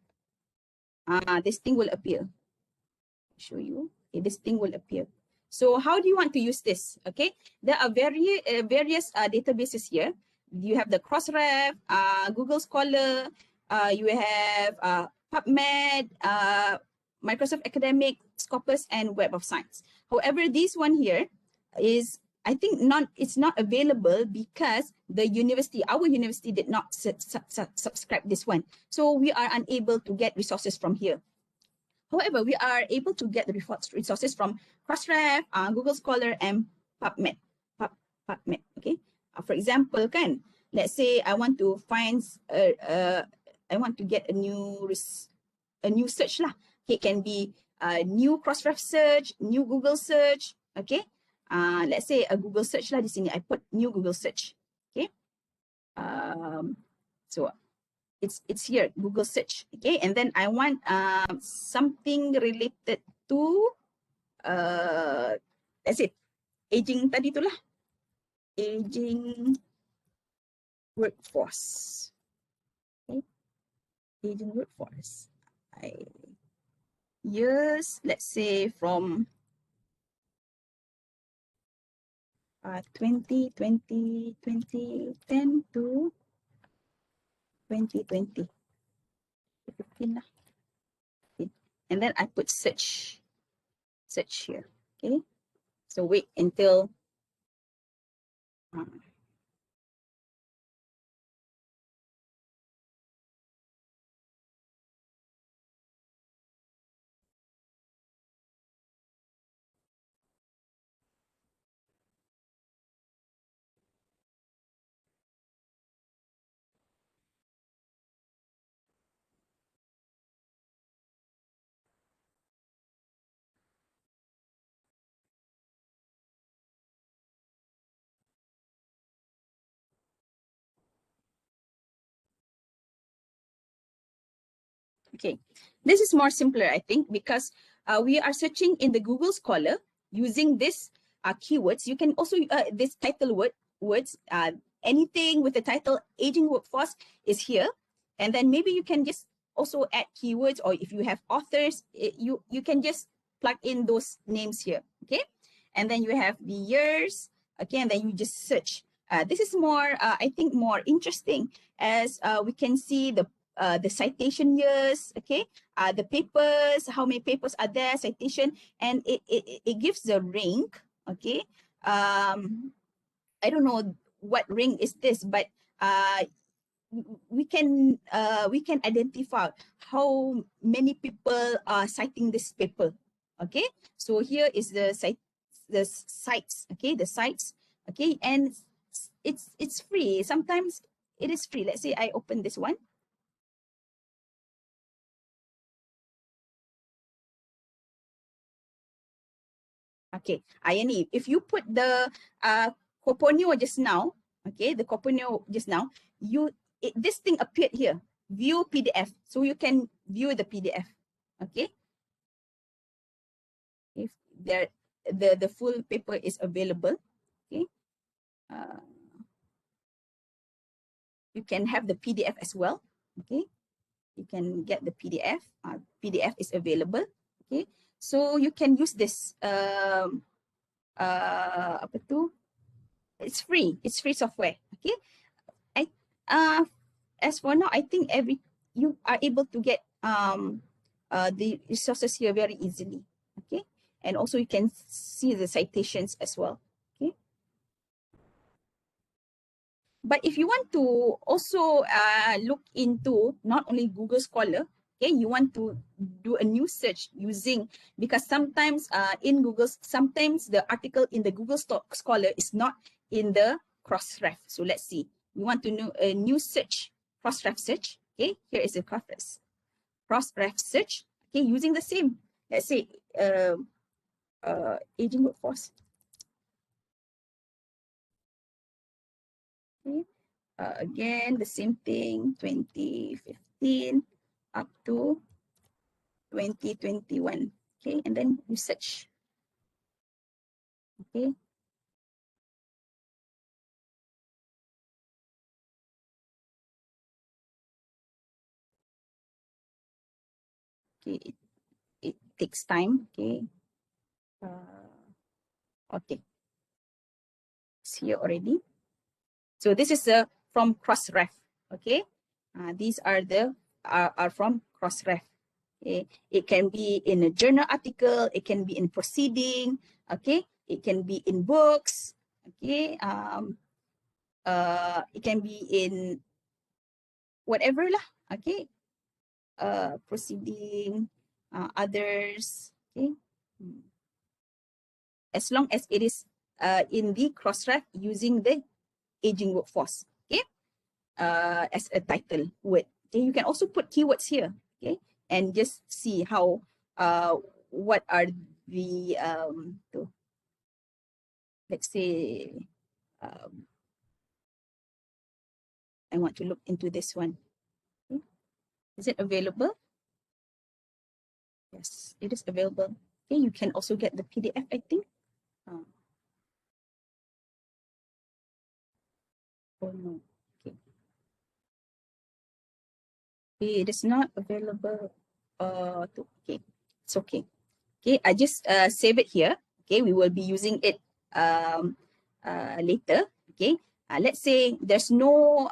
This thing will appear. Show you. Okay, this thing will appear. So how do you want to use this? Okay, there are various databases here. You have the Crossref, Google Scholar, you have PubMed, Microsoft Academic, Scopus, and Web of Science. However, this one here is, I think it's not available because the university, our university, did not subscribe this one. So we are unable to get resources from here. However, we are able to get the resources from Crossref, Google Scholar, and PubMed. PubMed. Okay. For example, let's say I want to find, I want to get a new search lah. Okay, it can be a new Crossref search, new Google search. Okay. Let's say a Google search lah di sini. I put new Google search. Okay. So it's here, Google search. Okay, and then I want something related to let's say aging tadi tu lah, aging workforce. Okay, aging workforce. Years, let's say from 2010 to 2020. 15 lah. Okay. And then I put search here. Okay. So wait until okay, this is more simpler, I think, because we are searching in the Google Scholar using this keywords. You can also this title words. anything with the title Aging Workforce is here. And then maybe you can just also add keywords, or if you have authors, you can just plug in those names here, okay? And then you have the years, okay, and then you just search. This is more, I think, more interesting, as we can see the citation years, okay, the papers, how many papers are there, citation, and it gives the rank, okay. I don't know what rank is this, but we can identify how many people are citing this paper, okay. So here is the sites, okay, the sites, okay, and it's free. Sometimes it is free. Let's say I open this one. Okay, Ayani, if you put the Coponio just now, okay, the Coponio just now, this thing appeared here, view PDF. So you can view the PDF, okay? If the full paper is available, okay? You can have the PDF as well, okay? You can get the PDF. PDF is available, okay? So you can use this, apa tu? It's free software, okay? As for now, I think you are able to get the resources here very easily, okay? And also you can see the citations as well, okay? But if you want to also look into not only Google Scholar, okay, you want to do a new search using, because sometimes in Google, sometimes the article in the Google Scholar is not in the cross-ref. So let's see, we want to do a new search, cross-ref search, okay, here is a cross-ref search, okay, using the same, let's say, aging workforce. Okay. Again, the same thing, 2015 up to 2021. Okay, and then you search. Okay. Okay, it takes time. Okay. Okay. It's here already. So this is from Crossref. Okay. These are are from Crossref. Okay. It can be in a journal article. It can be in proceeding. Okay. It can be in books. Okay. It can be in whatever lah. Okay. Proceeding, others. Okay. As long as it is in the cross-ref using the aging workforce. Okay. As a title word. Okay. You can also put keywords here. Okay. And just see how what are the let's say I want to look into this one. Okay. Is it available? Yes, it is available. Okay, you can also get the PDF, I think. Oh no. Okay. Okay, it is not available. Okay, it's okay. Okay, I just save it here. Okay, we will be using it later. Okay, let's say there's no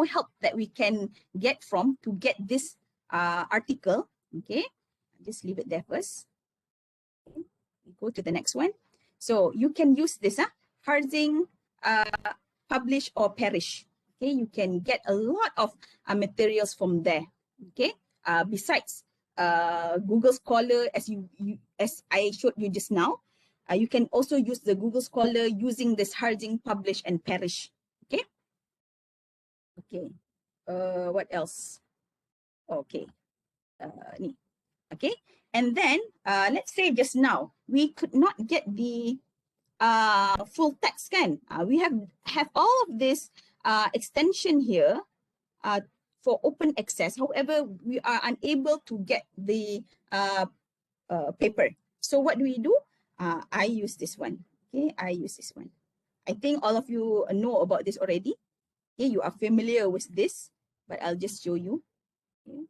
help that we can get from to get this article. Okay, just leave it there first. Okay. We go to the next one. So you can use this Harzing, publish or perish. Okay, you can get a lot of materials from there. Okay, besides Google Scholar, as I showed you just now, you can also use the Google Scholar using this Harzing, publish and perish. Okay. Okay. What else? Okay. Okay. And then let's say just now we could not get the full text can. We have all of this extension here for open access. However, we are unable to get the paper. So what do? I use this one. Okay, I use this one. I think all of you know about this already. Okay, you are familiar with this, but I'll just show you. Okay.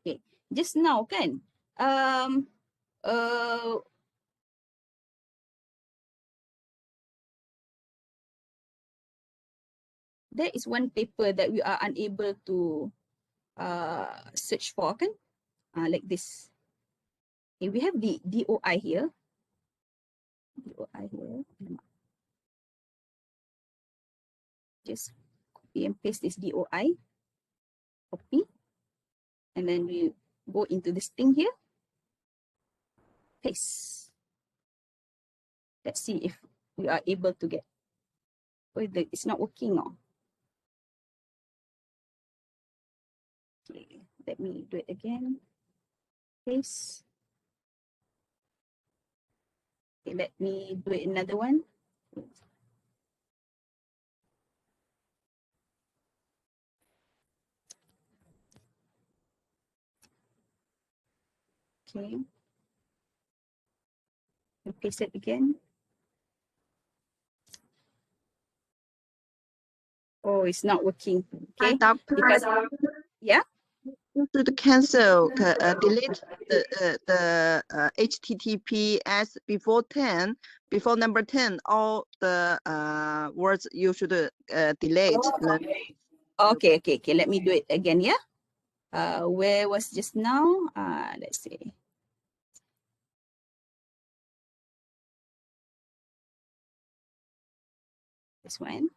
Okay, just now kan, there is one paper that we are unable to search for kan, like this. Okay, we have the DOI here. DOI here. Just copy and paste this DOI. Copy. And then we go into this thing here. Paste. Let's see if we are able to get. Oh, it's not working now. Okay, let me do it again. Paste. Okay, let me do it another one. Okay. And paste it again. Oh, it's not working. Okay. Doctor, Because, yeah. you should cancel, delete the HTTPS before 10, before number 10, all the words you should delete. Okay. Let me do it again, yeah. Where was just now? Let's see. This one.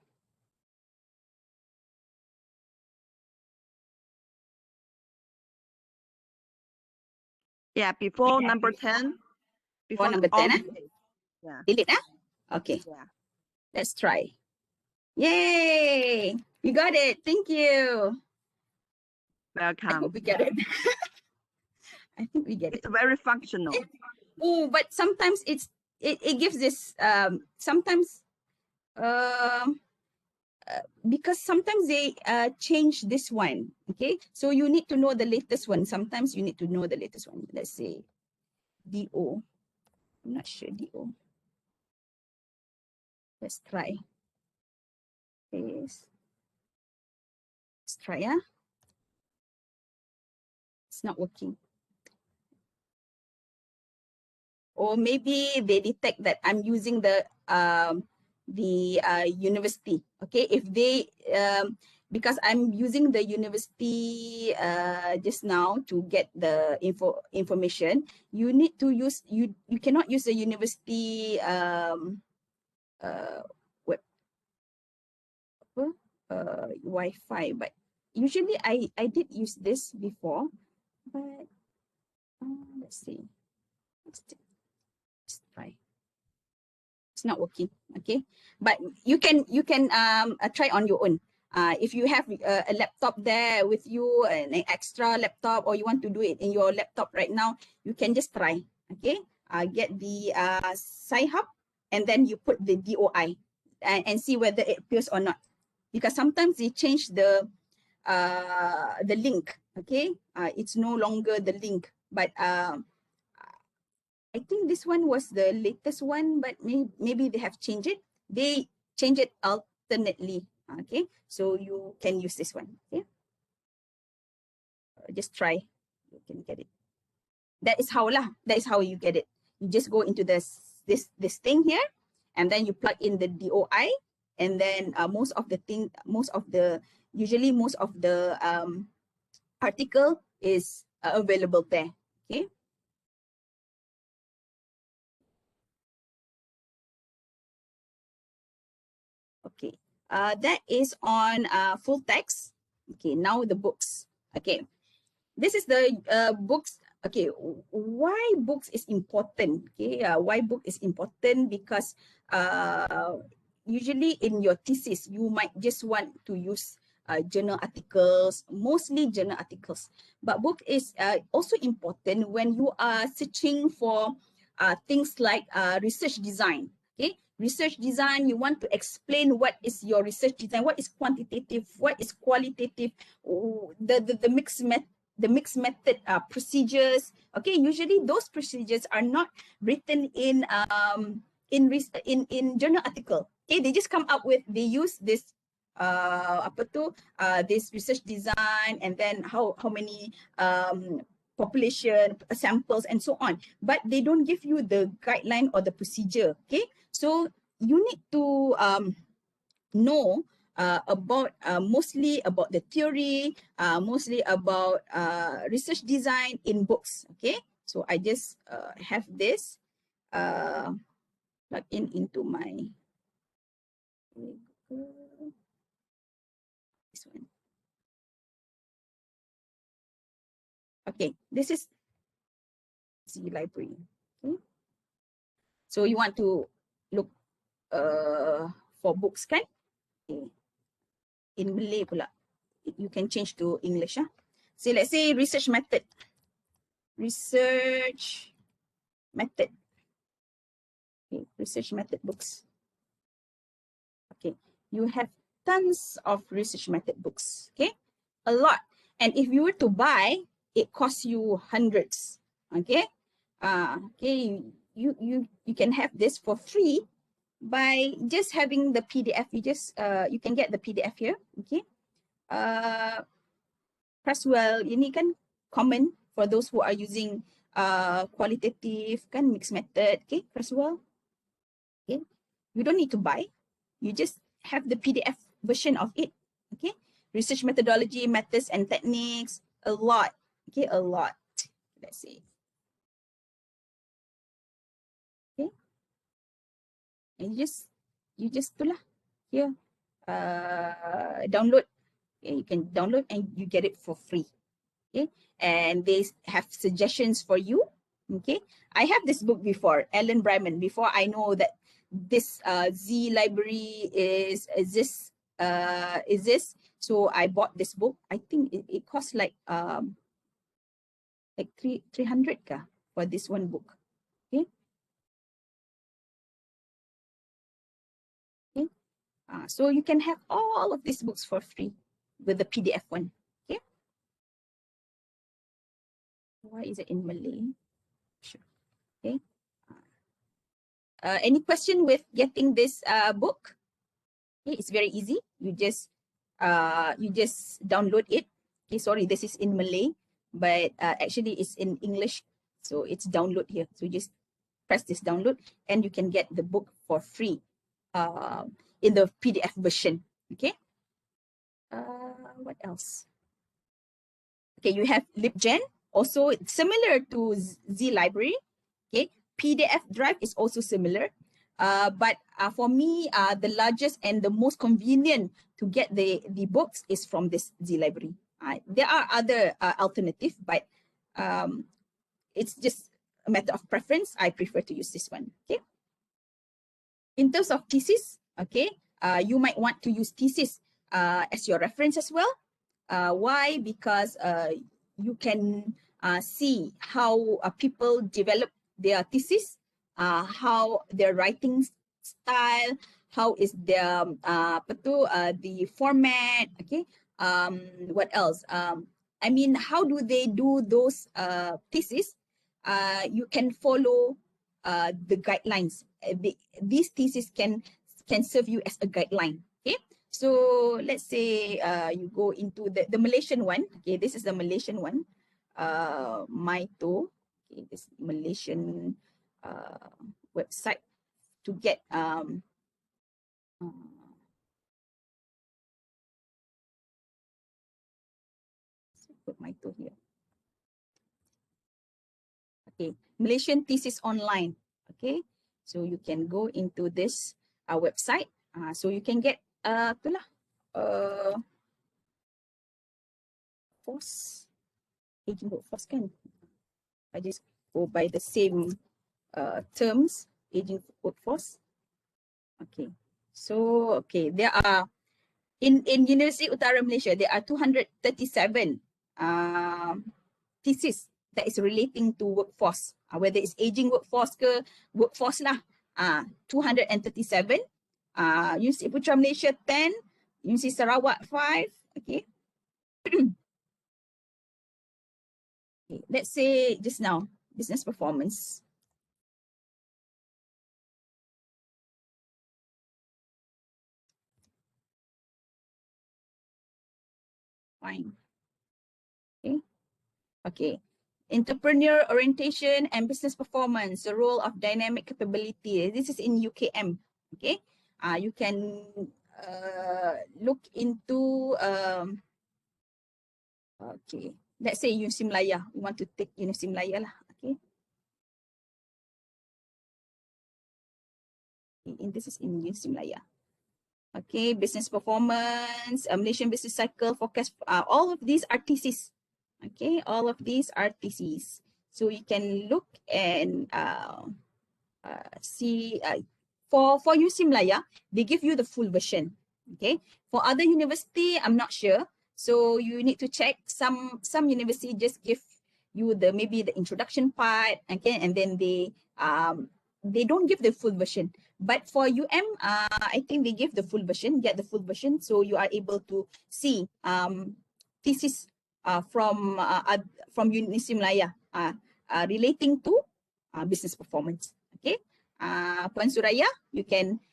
Yeah, before number 10. Before number 10, Yeah. delete, Okay. Yeah. Let's try. Yay! We got it. Thank you. Welcome. I hope we get it. I think we get it. It's very functional. Oh, but sometimes it gives this sometimes because sometimes they change this one. Okay, so you need to know the latest one. Sometimes you need to know the latest one. Let's say DO. I'm not sure DO. Let's try. Yes. Let's try, yeah. It's not working. Or maybe they detect that I'm using the university. Okay, if they because I'm using the university just now to get the information, you need to use you cannot use the university web Wi-Fi. But usually I did use this before, but let's see. Let's try. It's not working. Okay, but you can try on your own. If you have a laptop there with you, an extra laptop, or you want to do it in your laptop right now, you can just try. Okay, get the Sci-Hub, and then you put the DOI and see whether it appears or not. Because sometimes they change the link. Okay, it's no longer the link, but I think this one was the latest one, but maybe they have changed it. They change it alternately. Okay, so you can use this one. Okay, just try. You can get it. That is how lah. That is how you get it. You just go into this thing here, and then you plug in the DOI, and then usually most of the article is available there. Okay. Okay, that is on full text. Okay, now the books. Okay, this is the books. Okay, why books is important? Okay, why book is important? Because usually in your thesis, you might just want to use journal articles, mostly journal articles. But book is also important when you are searching for things like research design. Okay, research design, you want to explain what is your research design, what is quantitative, what is qualitative, the mixed method procedures. Okay, usually those procedures are not written in journal article. Okay, they just come up with, they use this this research design, and then how many population samples and so on, but they don't give you the guideline or the procedure. Okay, so you need to know about mostly about the theory, mostly about research design in books. Okay, so I just have this plug in into my this one. Okay, this is the library. Okay, so you want to look for books, kan? Okay. In Malay pula, you can change to English. So let's say research method. Research method. Okay, research method books. Okay, you have tons of research method books. Okay, a lot. And if you were to buy, it costs you hundreds. Okay, okay, you can have this for free by just having the PDF. You can get the PDF here. Okay, Presswell ini kan common for those who are using qualitative kan mixed method. Okay, Presswell. Okay, you don't need to buy. You just have the PDF version of it. Okay, research methodology, methods and techniques, a lot. Okay, a lot. Let's see. Okay, and you just itulah here. Download. Okay, you can download and you get it for free. Okay, and they have suggestions for you. Okay, I have this book before, Ellen Bryman, before I know that this Z library is this. So I bought this book. I think it costs like 300 ka for this one book. Okay. Okay. So you can have all of these books for free with the PDF one. Okay. Why is it in Malay? Sure. Okay. Any question with getting this book? Okay, it's very easy. You just download it. Okay, sorry, this is in Malay, but actually it's in English, so it's download here. So just press this download, and you can get the book for free in the PDF version. Okay. What else? Okay, you have LibGen, also similar to Z Library. Okay, PDF drive is also similar. But for me, the largest and the most convenient to get the books is from this Z Library. There are other alternatives, but it's just a matter of preference. I prefer to use this one. Okay. In terms of thesis, okay, you might want to use thesis as your reference as well. Why? Because you can see how people develop their thesis, how their writing style, how is their the format. Okay, what else? I mean, how do they do those thesis? You can follow the guidelines. These theses can serve you as a guideline. Okay, so let's say you go into the Malaysian one. Okay, this is the Malaysian one. Maito. Okay, this Malaysian website to get put Maito here. Okay, Malaysian Thesis Online. Okay, so you can go into this website. So you can get itulah force, aging workforce kan. I just go by the same terms, aging workforce. Okay, so okay, there are in University Utara Malaysia, there are 237 thesis that is relating to workforce, whether it's aging workforce ke workforce lah. 237. University Putra Malaysia 10, University Sarawak 5. Okay. Okay, let's say just now, business performance. Fine. Okay. Okay. Entrepreneur orientation and business performance, the role of dynamic capability. This is in UKM. Okay. You can look into okay. Let's say University Malaya. We want to take University Malaya lah. Okay. This is in University Malaya. Okay, business performance, Malaysian business cycle forecast. All of these are theses. Okay, all of these are theses. So you can look and see. For UC Malaya, they give you the full version. Okay, for other university, I'm not sure. So you need to check. Some university just give you the maybe the introduction part. Okay, and then they don't give the full version. But for I think they give the full version, get the full version. So you are able to see thesis from Universiti Malaya relating to business performance. Okay, Puan Suraya, you can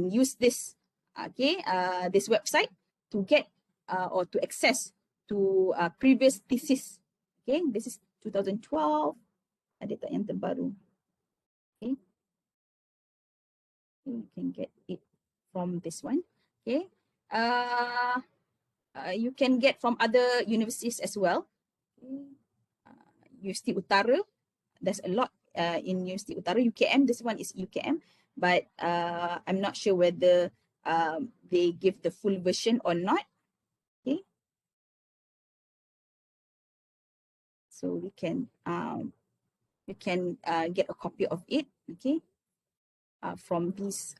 use this this website to get or to access to previous thesis. Okay, this is 2012. Ada tak yang terbaru? Okay. You can get it from this one. Okay. You can get from other universities as well. Okay. Universiti Utara, there's a lot in Universiti Utara. UKM, this one is UKM, but I'm not sure whether they give the full version or not. Okay. So you can get a copy of it. Okay. From this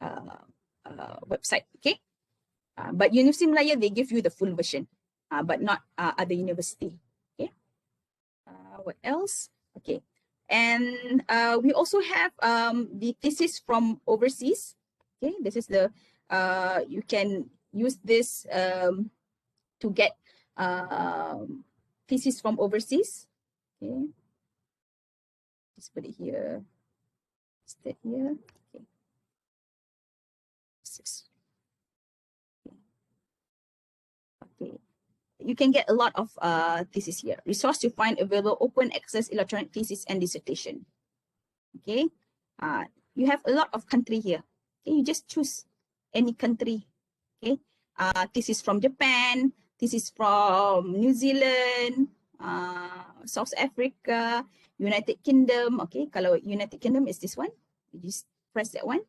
website. Okay. But Universiti Malaya, they give you the full version, but not other university. Okay. What else? Okay. And we also have the thesis from overseas. Okay. This is the, you can use this to get thesis from overseas. Okay. Just put it here. Instead here. Okay. Okay. You can get a lot of thesis here. Resource to find available open access electronic thesis and dissertation. Okay. You have a lot of country here. Okay. You just choose any country. Okay. Thesis from Japan, thesis from New Zealand, South Africa, United Kingdom. Okay. Kalau United Kingdom is this one. You just press that one.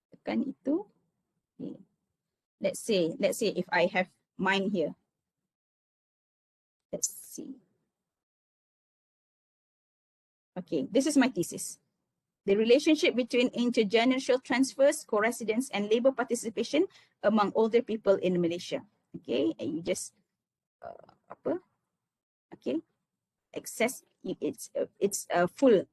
Tekan itu. Okay. Let's say if I have mine here. Let's see. Okay, this is my thesis. The relationship between intergenerational transfers, co-residence, and labor participation among older people in Malaysia. Okay, and you just okay, access. It's a full.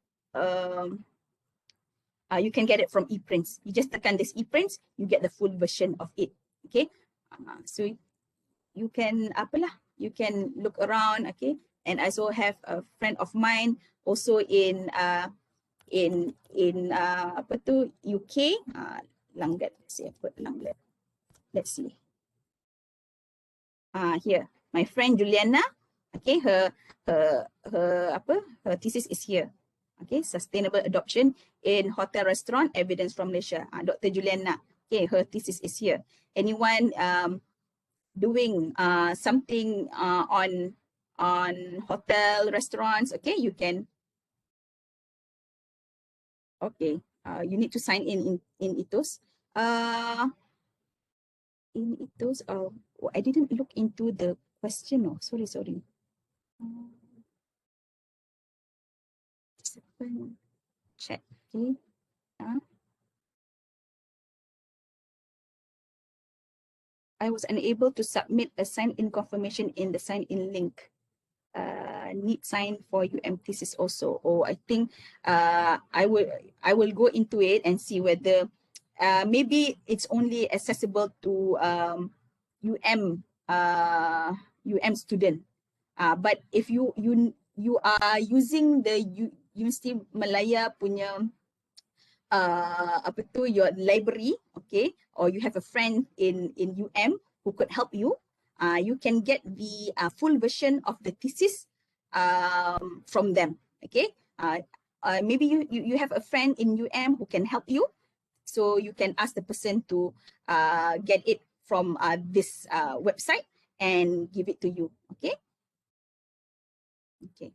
You can get it from ePrints. You just tekan this ePrints, you get the full version of it. Okay, so you can you can look around. Okay, and I also have a friend of mine also in UK. Langlet. Let's see. Here, my friend Juliana. Okay, her thesis is here. Okay, sustainable adoption in hotel restaurant evidence from Malaysia. Dr. Juliana. Okay, her thesis is here. Anyone doing something on hotel restaurants? Okay, you can. Okay, you need to sign in ITOS. In ITOS, I didn't look into the question. Oh, sorry. Check. Okay. I was unable to submit a sign-in confirmation in the sign-in link. need sign for UM thesis also. Oh, I think I will go into it and see whether maybe it's only accessible to UM student. But if you are using the University Malaya punya your library, okay, or you have a friend in UM who could help you, you can get the full version of the thesis from them, okay. Maybe you have a friend in UM who can help you, so you can ask the person to get it from this website and give it to you, okay. Okay.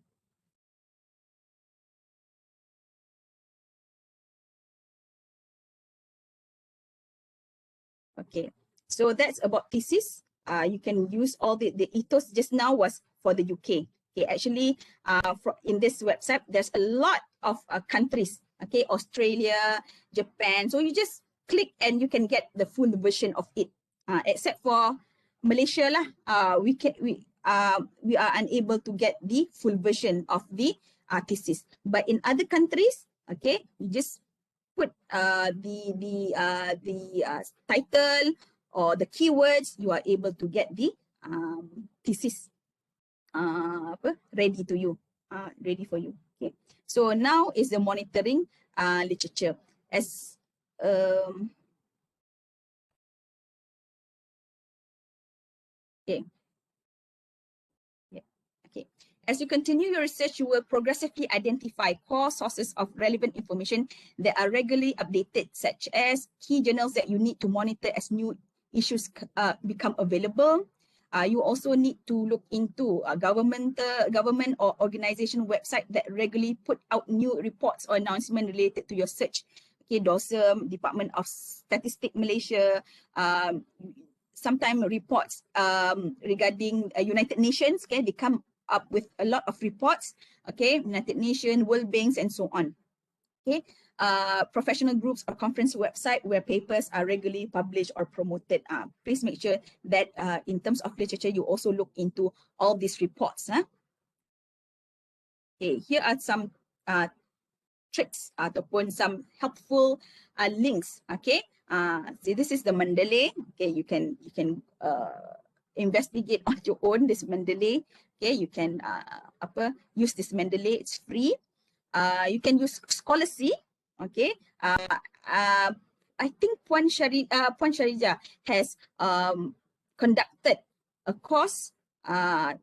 Okay, so that's about thesis. You can use all the ethos just now was for the UK. Okay, actually, in this website, there's a lot of countries. Okay, Australia, Japan. So you just click and you can get the full version of it. Except for Malaysia lah, we are unable to get the full version of the thesis. But in other countries, okay, you just put the title or the keywords, you are able to get the thesis ready to you, ready for you. Okay. So now is the monitoring literature. As okay. Yeah. Okay. As you continue your research, you will progressively identify core sources of relevant information that are regularly updated, such as key journals that you need to monitor as new issues become available. You also need to look into government or organization website that regularly put out new reports or announcements related to your search. Okay, DOSM, Department of Statistics Malaysia, sometimes reports regarding United Nations. Okay, they come up with a lot of reports. Okay, United Nations, World Banks, and so on. Okay, professional groups or conference website where papers are regularly published or promoted. Please make sure that in terms of literature, you also look into all these reports. Okay, here are some tricks ataupun some helpful links. Okay, so this is the Mendeley. Okay, you can investigate on your own this Mendeley. Okay, you can use this Mendeley. It's free. You can use Scholarly. Okay, I think Puan Sharija has conducted a course on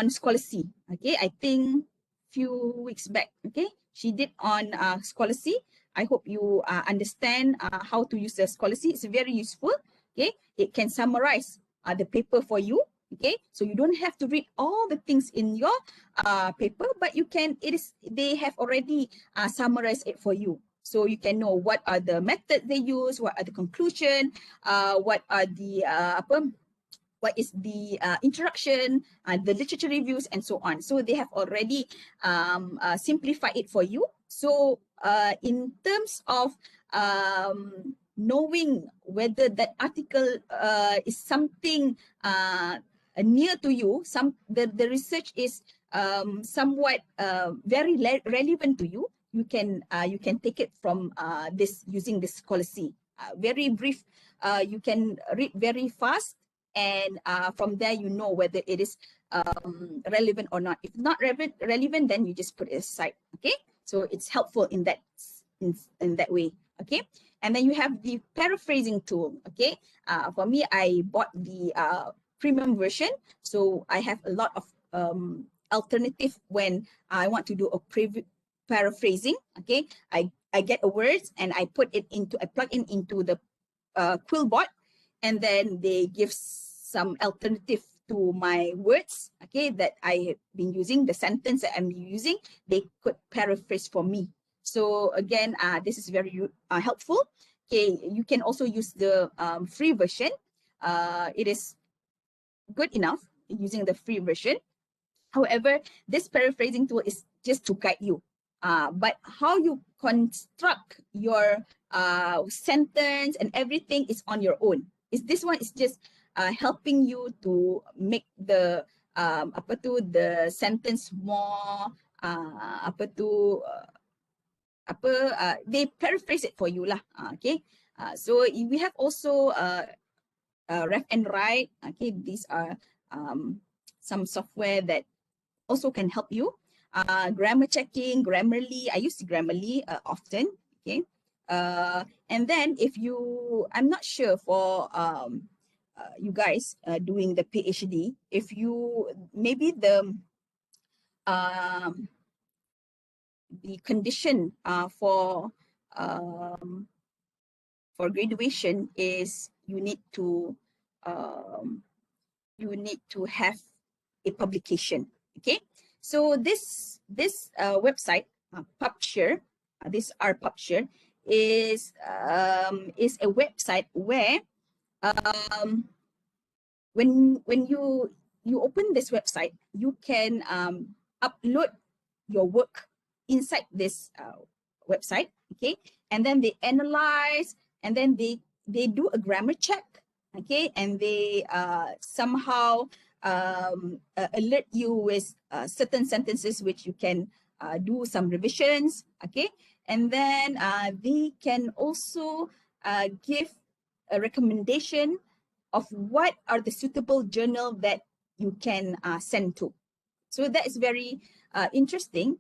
Scholarly. Okay, I think few weeks back. Okay, she did on Scholarly. I hope you understand how to use the Scholarly. It's very useful. Okay, it can summarize the paper for you. Okay, so you don't have to read all the things in your paper, but you can. They have already summarized it for you, so you can know what are the methods they use, what are the conclusion, what are the what is the introduction, the literature reviews, and so on. So they have already simplified it for you. So in terms of knowing whether that article is something near to you, the research is somewhat very relevant to you, you can take it from this using this Scholarly. Very brief, you can read very fast, and from there you know whether it is relevant or not. If not relevant, then you just put it aside. Okay, so it's helpful in that way. Okay, and then you have the paraphrasing tool. Okay, for me, I bought the premium version, so I have a lot of alternative when I want to do a paraphrasing. Okay, I get a words and I plug it into the Quillbot, and then they give some alternative to my words, okay, that I have been using, the sentence that I'm using, they could paraphrase for me. So again, this is very helpful. Okay, you can also use the free version. It is good enough using the free version. However, this paraphrasing tool is just to guide you. But how you construct your sentence and everything is on your own. This one is just helping you to make the the sentence more they paraphrase it for you lah. Okay. So we have also Ref and Write. Okay, these are some software that also can help you. Grammar checking, Grammarly. I use Grammarly often. Okay. And then if you, I'm not sure for you guys doing the PhD, if you maybe the condition for graduation is you need to have a publication. Okay, so this website PubShare, this our PubShare is a website where when you open this website, you can upload your work inside this website. Okay, and then they analyze, and then they do a grammar check. Okay, and they somehow alert you with certain sentences which you can do some revisions. Okay, and then they can also give a recommendation of what are the suitable journal that you can send to. So that is very interesting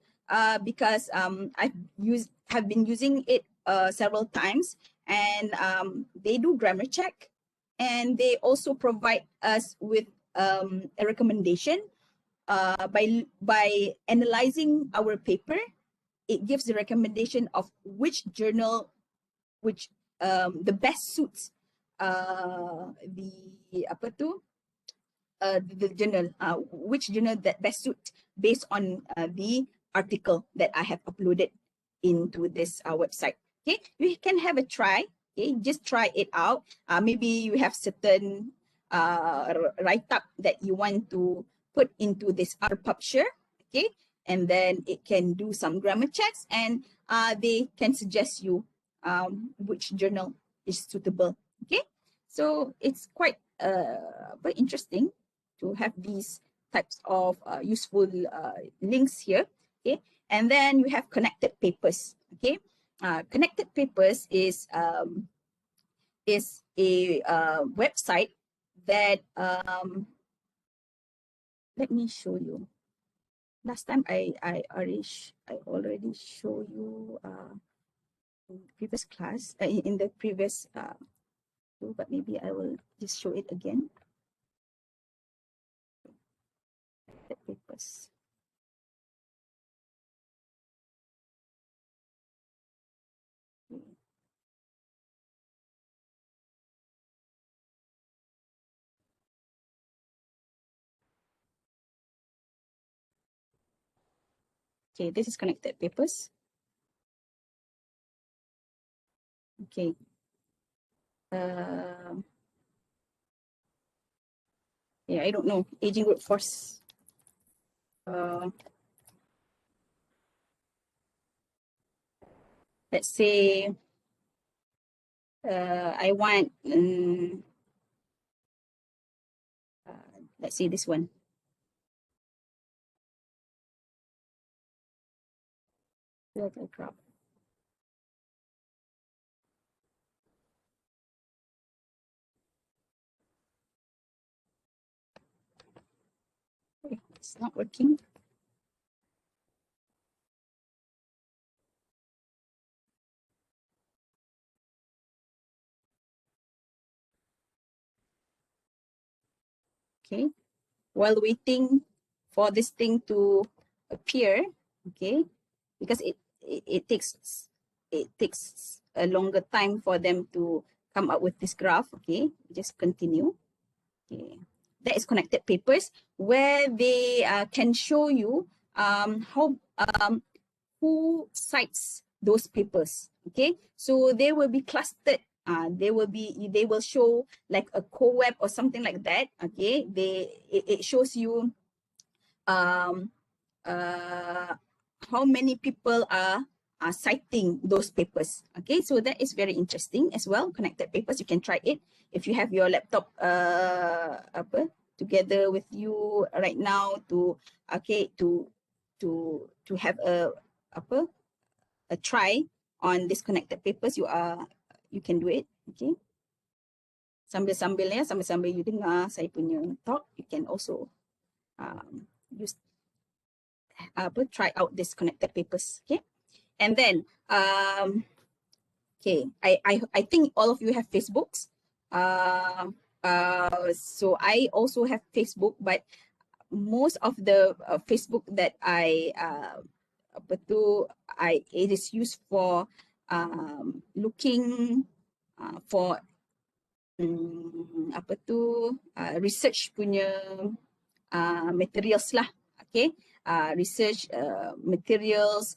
because have been using it several times, and they do grammar check, and they also provide us with a recommendation by analyzing our paper. It gives the recommendation of which journal, which the best suits the journal, which journal that best suit based on the article that I have uploaded into this website. Okay, you can have a try. Okay, just try it out. Maybe you have certain write-up that you want to put into this PubShare. Okay, and then it can do some grammar checks, and they can suggest you which journal is suitable. Okay, so it's quite very interesting to have these types of useful links here. Okay, and then you have connected papers. Okay, connected papers is a website that let me show you. Last time I already show you in the previous class in the previous but maybe I will just show it again. The papers. Okay, this is connected papers. Okay. Yeah, I don't know. Aging workforce. Let's say I want, let's say this one. It's not working. Okay, while waiting for this thing to appear, okay, because it takes a longer time for them to come up with this graph. Okay, just continue. Okay, that is connected papers where they can show you how who cites those papers. Okay, so they will be clustered. They will show like a co-web or something like that. Okay, it shows you how many people are citing those papers. Okay, so that is very interesting as well. Connected papers, you can try it if you have your laptop together with you right now to to have a try on this connected papers. You can do it. Okay, sambil-sambil you dengar saya punya talk, you can also use try out this connected papers. Okay, and then okay, I think all of you have Facebooks. So I also have Facebook, but most of the Facebook that it is used for looking for research punya materials lah. Okay, research materials,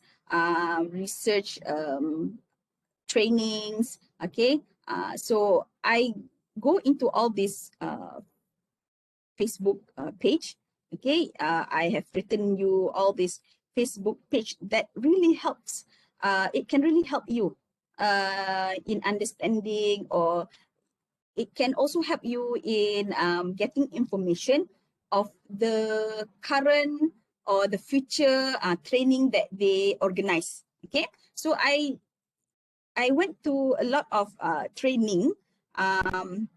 research trainings. Okay, so I go into all these Facebook page. Okay, I have written you all this Facebook page that really helps. It can really help you in understanding, or it can also help you in getting information of the current or the future training that they organize. Okay, so I went to a lot of training, and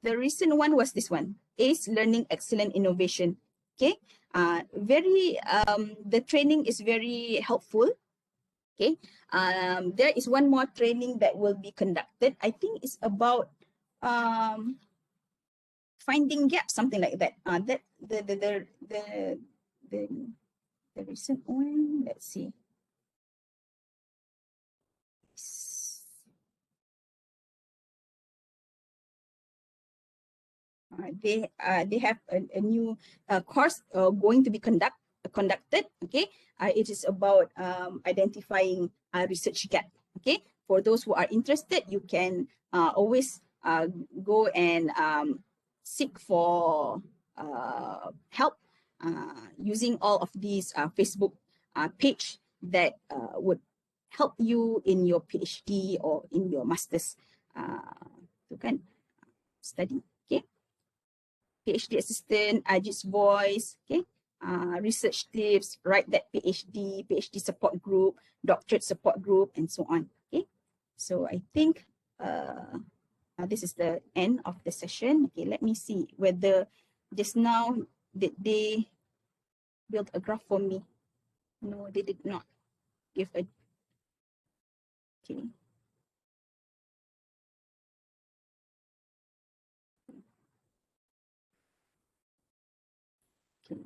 the recent one was this one, ACE Learning Excellent Innovation. Okay, the training is very helpful. Okay, there is one more training that will be conducted. I think it's about finding gaps, something like that. That the recent one. Let's see. They have a new course going to be conducted. Okay, it is about identifying research gap. Okay, for those who are interested, you can always go and seek for help using all of these Facebook page that would help you in your PhD or in your master's study. Okay, PhD assistant, Ajit's voice. Okay, research tips, write that PhD support group, doctorate support group, and so on. Okay, so I think this is the end of the session. Okay, let me see whether just now did they build a graph for me. No, they did not give a. Okay. Okay.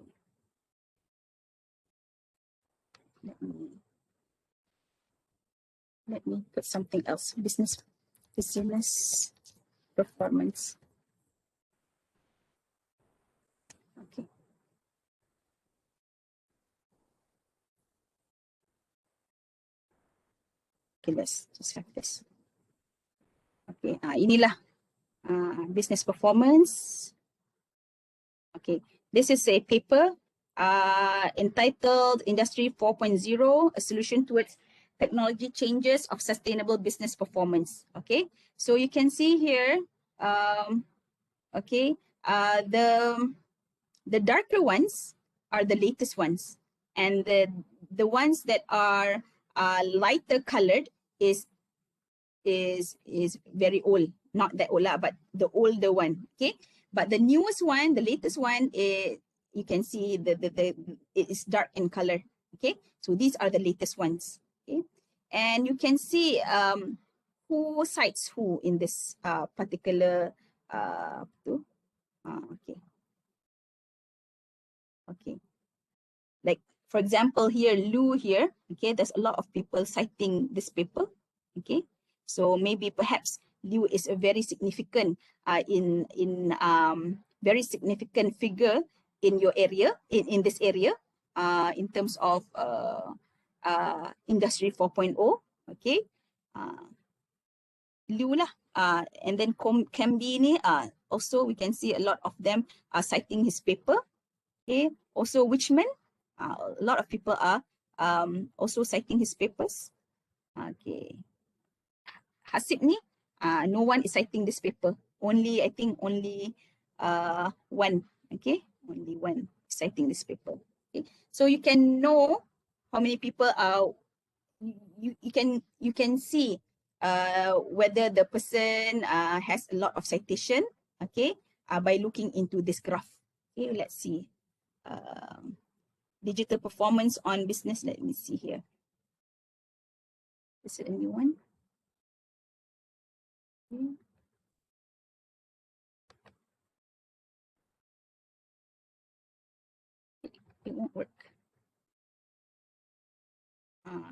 Let me put something else. Business performance. Okay. Okay, let's just have this. Okay, inilah business performance. Okay, this is a paper entitled Industry 4.0, a solution towards technology changes of sustainable business performance. Okay, so you can see here, okay, the darker ones are the latest ones, and the ones that are lighter colored is very old, not that old, but the older one. Okay, but the newest one, the latest one, you can see it is dark in color. Okay, so these are the latest ones. Okay, and you can see who cites who in this particular okay, like for example here, Lu here. Okay, there's a lot of people citing this paper. Okay, so maybe perhaps Liu is a very significant very significant figure in your area, in this area, in terms of Industry 4.0. Okay, Liu lah, and then Camby ni also we can see a lot of them citing his paper. Okay, also Wichman, A lot of people are also citing his papers. Okay. Hasib ni, no one is citing this paper. Only, I think only one. Okay, only one citing this paper. Okay, so you can know how many people are. You can see whether the person has a lot of citation. Okay, by looking into this graph. Okay, let's see. Digital performance on business. Let me see here. This is a new one. Okay. It won't work.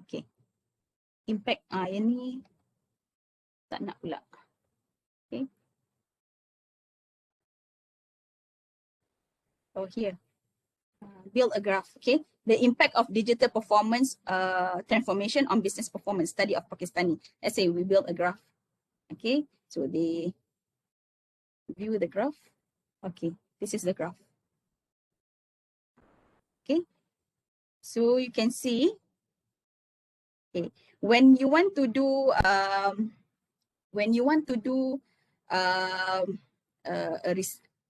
Okay. Impact yang ni tak nak pula. Okay. Oh, here. Build a graph. Okay. The impact of digital performance transformation on business performance, study of Pakistani. Let's say we build a graph. Okay. So they view the graph. Okay. This is the graph. Okay. So you can see, okay, when you want to do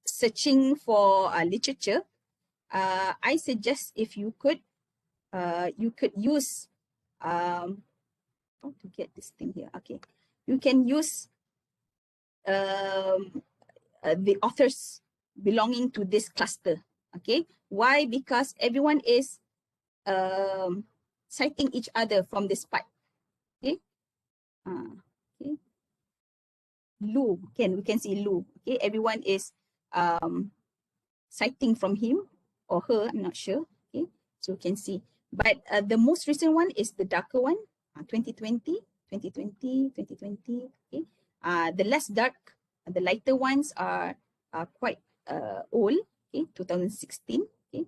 searching for literature, I suggest if you could use how to get this thing here. Okay, you can use the authors belonging to this cluster. Okay, why? Because everyone is citing each other from this part. Okay, okay. Lu, we can see Lu. Okay, everyone is citing from him or her, I'm not sure. Okay, so you can see. But the most recent one is the darker one, 2020. Okay, the less dark, the lighter ones are quite old. Okay, 2016. Okay,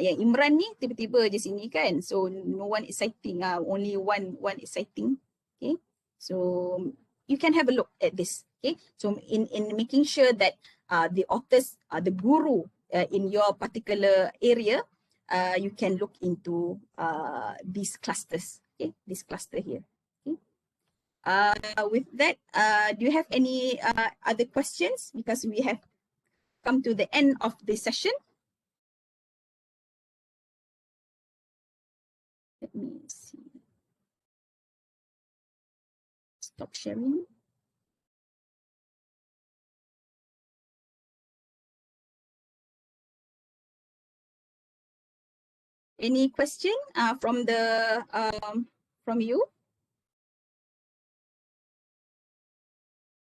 yang Imran ni tiba-tiba je sini kan, so no one is citing. Only one is citing. Okay, so you can have a look at this. Okay, so in making sure that the authors, the guru in your particular area, you can look into these clusters. Okay, this cluster here. Okay. With that, do you have any other questions? Because we have come to the end of the session. Let me see. Stop sharing. Any question from you?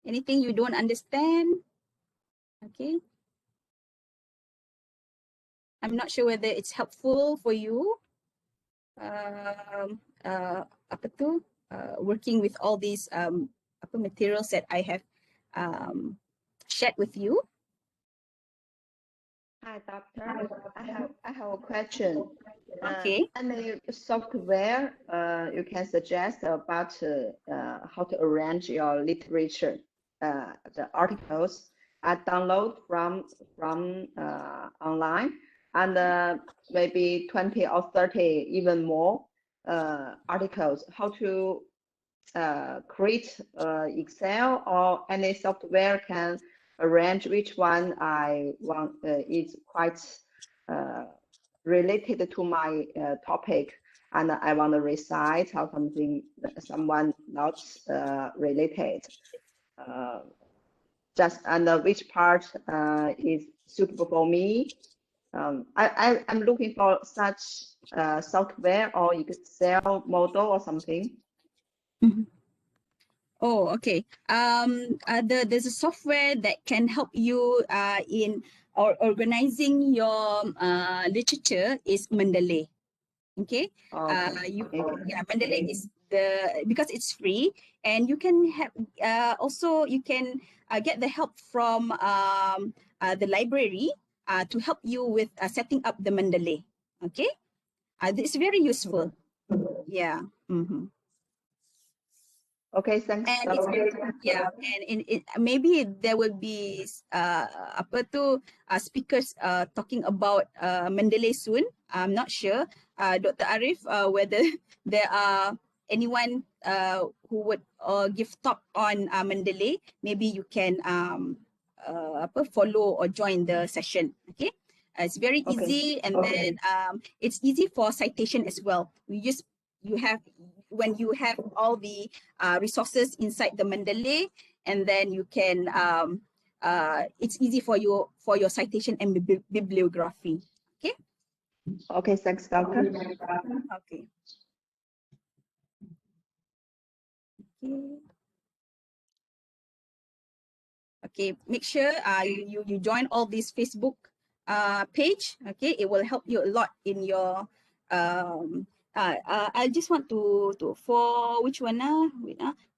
Anything you don't understand? Okay. I'm not sure whether it's helpful for you. Working with all these materials that I have shared with you. Hi, doctor. I have a question. Okay. Any software you can suggest about how to arrange your literature, the articles I download from online, and maybe 20 or 30, even more articles. How to create Excel or any software can arrange which one I want is quite related to my topic, and I want to recite or something, someone not related. Just and which part is suitable for me. I'm looking for such software or Excel model or something. Mm-hmm. Oh, okay. There's a software that can help you in organizing your literature is Mendeley. Okay. Okay. Mendeley is because it's free, and you can have also you can get the help from the library to help you with setting up the Mendeley. Okay. It's very useful. Yeah. Mm-hmm. Okay, thanks. And it's yeah, and maybe there will be speakers talking about Mendeley soon. I'm not sure, Dr. Arif, whether there are anyone who would give talk on Mendeley. Maybe you can follow or join the session. Okay, it's very easy, and then it's easy for citation as well. When you have all the resources inside the Mendeley, and then you can it's easy for your citation and bibliography. Okay. Okay, thanks, Doctor. Okay. Okay, make sure you join all these Facebook page. Okay, it will help you a lot in your I just want to for which one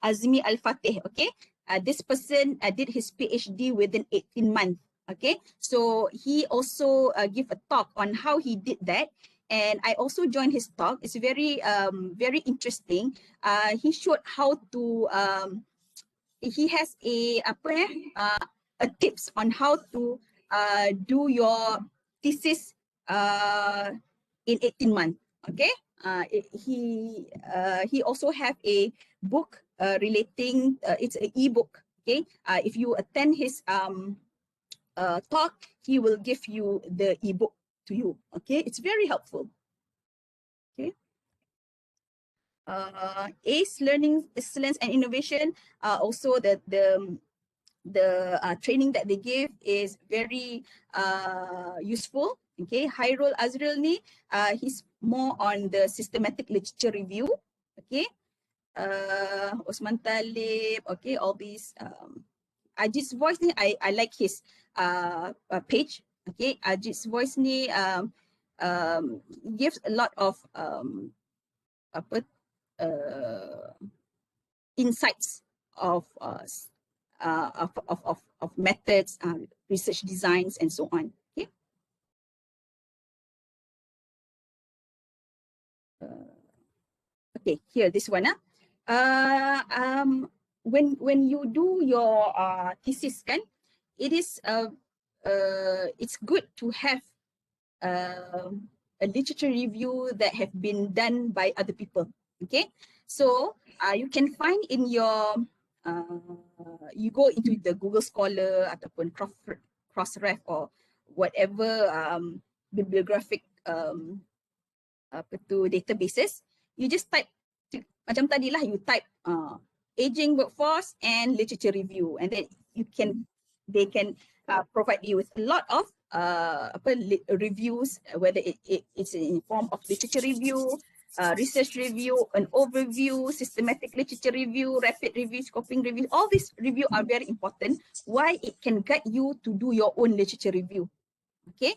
Azmi Al Fateh. Okay, this person did his PhD within 18 months. Okay, so he also give a talk on how he did that, and I also joined his talk. It's very very interesting. He showed how to he has a tips on how to do your thesis in 18 months. Okay, he also have a book relating. It's an ebook. Okay, if you attend his talk, he will give you the ebook to you. Okay, it's very helpful. Okay. ACE Learning Excellence and Innovation. Also the training that they give is very useful. Okay, Khairul Azril ni, he's more on the systematic literature review. Okay, Osman Talib. Okay, all these. Ajit's voice ni, I like his page. Okay, Ajit's voice ni gives a lot of insights of methods, research designs, and so on. Okay. Okay, here this one. When you do your thesis, kan, it is it's good to have a literature review that have been done by other people. Okay, so you can find in your you go into the Google Scholar ataupun Crossref or whatever bibliographic databases. You just type macam tadi lah, you type aging workforce and literature review, and then they can provide you with a lot of reviews, whether it's in form of literature review, research review, an overview, systematic literature review, rapid review, scoping review. All these review are very important. Why? It can guide you to do your own literature review. Okay,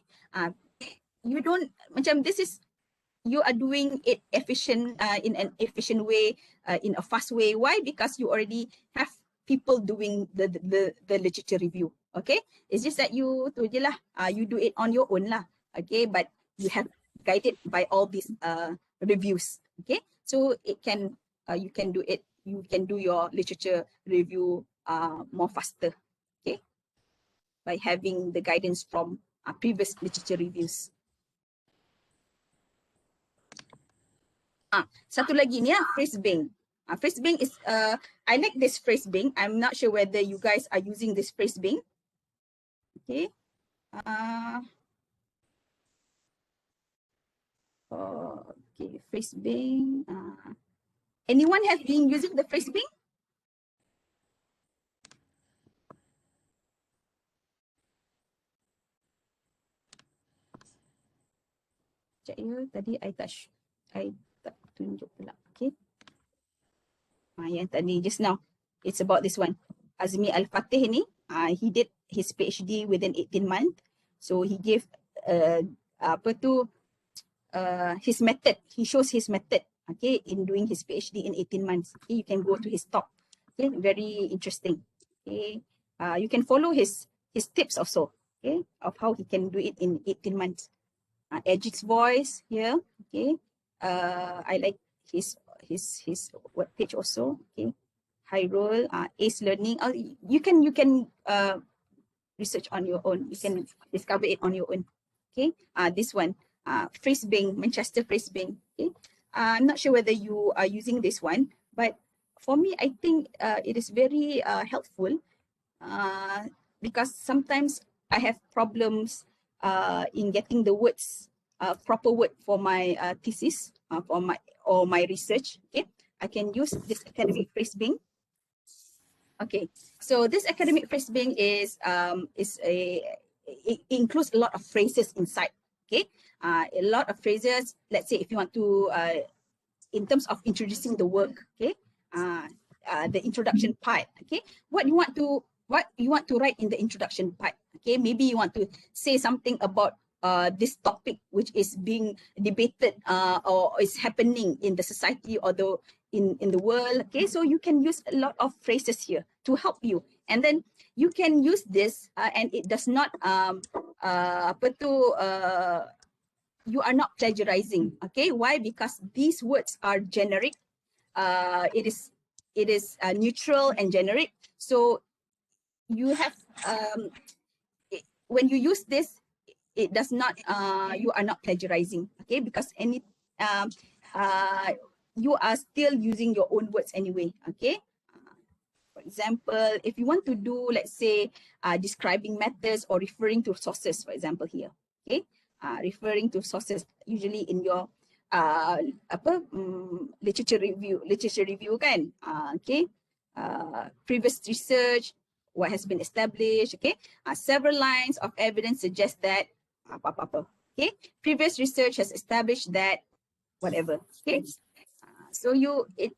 you don't macam this is. You are doing it in an efficient way, in a fast way. Why? Because you already have people doing the literature review. Okay, it's just that you tu je lah, you do it on your own lah. Okay, but you have guided by all these reviews. Okay, so it can you can do it. You can do your literature review more faster. Okay, by having the guidance from previous literature reviews. Satu lagi ni phrase bank. Phrase bank is I like this phrase bank. I'm not sure whether you guys are using this phrase bank. Okay. Okay, phrase bank. Anyone has been using the phrase bank? Sekejap ya, tadi I tak tunjuk pula. Okay. Yang tadi just now, it's about this one. Azmi Al Fateh ni, he did his PhD within 18 months. So he gave his method. He shows his method, okay, in doing his PhD in 18 months. Okay, you can go to his talk. Okay, very interesting. Okay, you can follow his tips also. Okay, of how he can do it in 18 months. Ajit's voice here. Okay, I like his web page also. Okay, Khairul, ACE Learning. You can research on your own. You can discover it on your own. Okay, this one, Frisbee, Manchester Frisbee. Okay, I'm not sure whether you are using this one, but for me, I think it is very helpful because sometimes I have problems in getting the words, proper word for my thesis, for my research. Okay, I can use this academic phrasing. Okay, so this academic phrasing is it includes a lot of phrases inside. Okay, a lot of phrases. Let's say if you want to, in terms of introducing the work. Okay, the introduction part. Okay, what you want to write in the introduction part. Okay, maybe you want to say something about this topic which is being debated or is happening in the society or in the world. Okay, so you can use a lot of phrases here to help you, and then you can use this and it does not you are not plagiarizing. Okay, why? Because these words are generic. It is neutral and generic. So you have when you use this, it does not you are not plagiarizing. Okay, because you are still using your own words anyway. Okay, for example, if you want to do, let's say, describing methods or referring to sources, for example here. Okay, referring to sources usually in your literature review kan. Okay, previous research, what has been established. Okay, several lines of evidence suggest that okay, previous research has established that whatever. Okay, so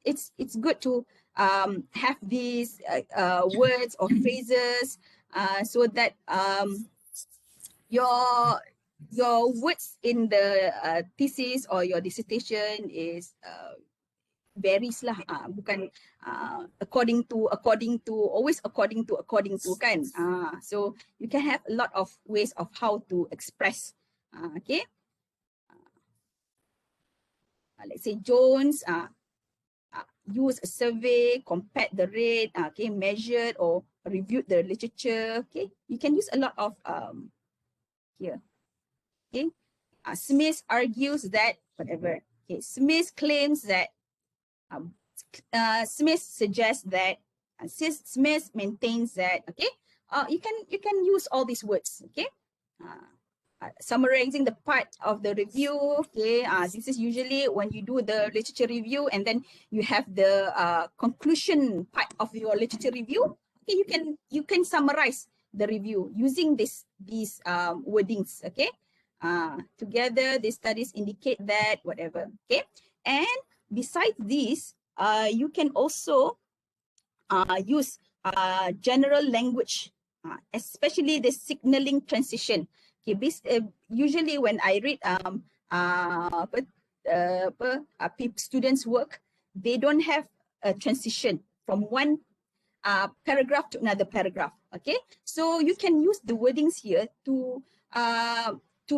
it's good to have these words or phrases so that your words in the thesis or your dissertation is varies lah, bukan according to kan. So you can have a lot of ways of how to express. Okay, let's say Jones use a survey, compared the rate, okay, measured or reviewed the literature. Okay, you can use a lot of here. Okay, Smith argues that whatever. Okay, Smith claims that Smith suggests that Smith maintains that. Okay, you can use all these words. Okay, summarizing the part of the review. Okay, this is usually when you do the literature review and then you have the conclusion part of your literature review. Okay, you can summarize the review using these wordings. Okay, together these studies indicate that whatever. Okay, and besides this, you can also use general language, especially the signaling transition. Okay, usually when I read students' work, they don't have a transition from one paragraph to another paragraph. Okay, so you can use the wordings here to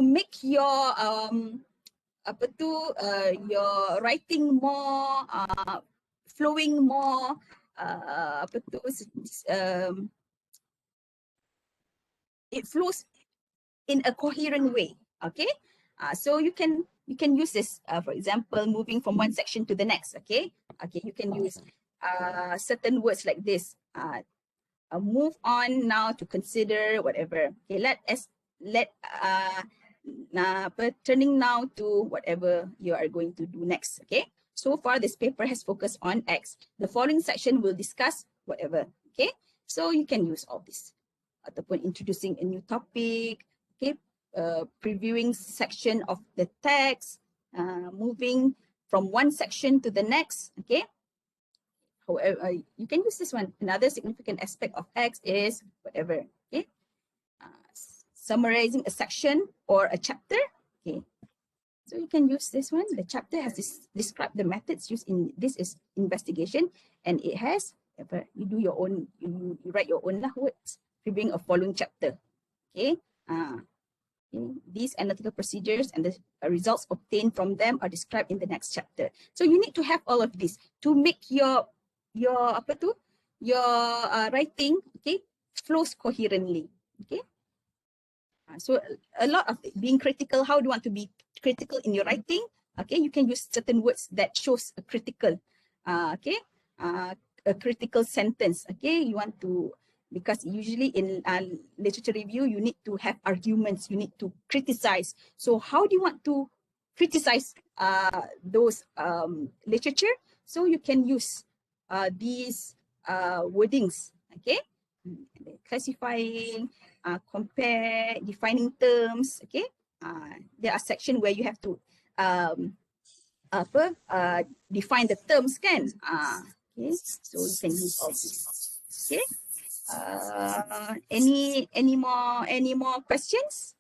make your your writing more flowing more it flows in a coherent way. Okay, so you can use this, for example, moving from one section to the next. Okay, you can use certain words like this. Move on now to consider whatever. Okay, turning now to whatever you are going to do next. Okay, so far this paper has focused on X. The following section will discuss whatever. Okay, so you can use all this. Ataupun introducing a new topic. Okay, previewing section of the text, moving from one section to the next. Okay, however, you can use this one. Another significant aspect of X is whatever. Okay, summarizing a section or a chapter. Okay, so you can use this one. The chapter has described the methods used in this is investigation, and it has you do your own. You write your own words. Previewing a following chapter. Okay. These analytical procedures and the results obtained from them are described in the next chapter. So you need to have all of this to make your your writing, okay, flows coherently. Okay. So a lot of being critical. How do you want to be critical in your writing? Okay, you can use certain words that shows a critical. Okay, a critical sentence. Okay, you want to, because usually in literature review you need to have arguments. You need to criticize. So how do you want to criticize those literature? So you can use these wordings. Okay, classifying, compare, defining terms. Okay, there are sections where you have to define the terms kan. Okay, so you can use all this. Okay, any more questions?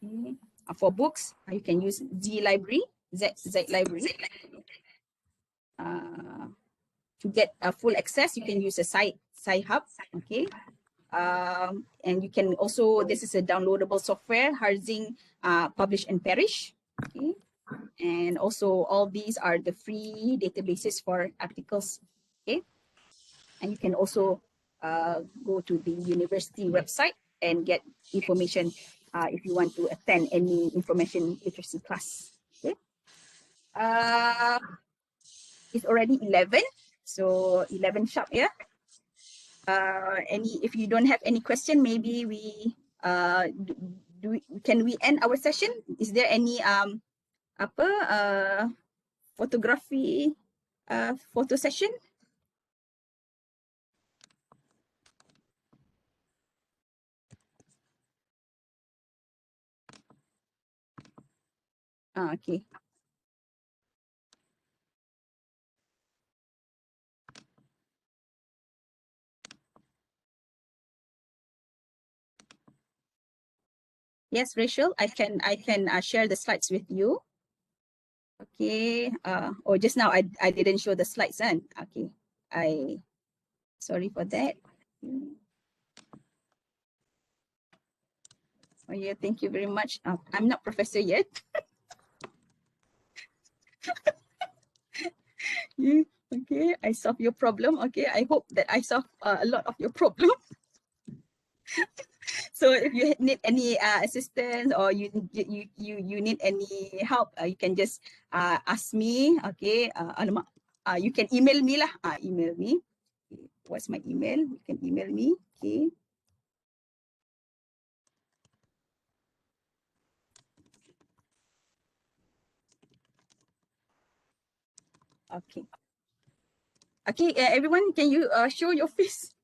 Okay. For books, you can use Z library, Z library. To get full access, you can use a Sci-Hub. Okay. And you can also, this is a downloadable software, Harzing Publish and Perish. Okay. And also all these are the free databases for articles. Okay. And you can also go to the university website and get information if you want to attend any information literacy class. Okay. It's already 11. So 11 sharp, yeah. If you don't have any question, maybe we can we end our session? Is there any photography photo session? Okay. Yes, Rachel, I can share the slides with you. Okay. Or just now I didn't show the slides, and okay. Sorry for that. Oh yeah, thank you very much. I'm not professor yet. Yeah, okay, I solve your problem. Okay, I hope that I solve a lot of your problem. So if you need any assistance, or you need any help, you can just ask me. Okay, you can email me lah. Email me. Okay. What's my email? You can email me. Okay. Okay. Okay, everyone, can you show your face?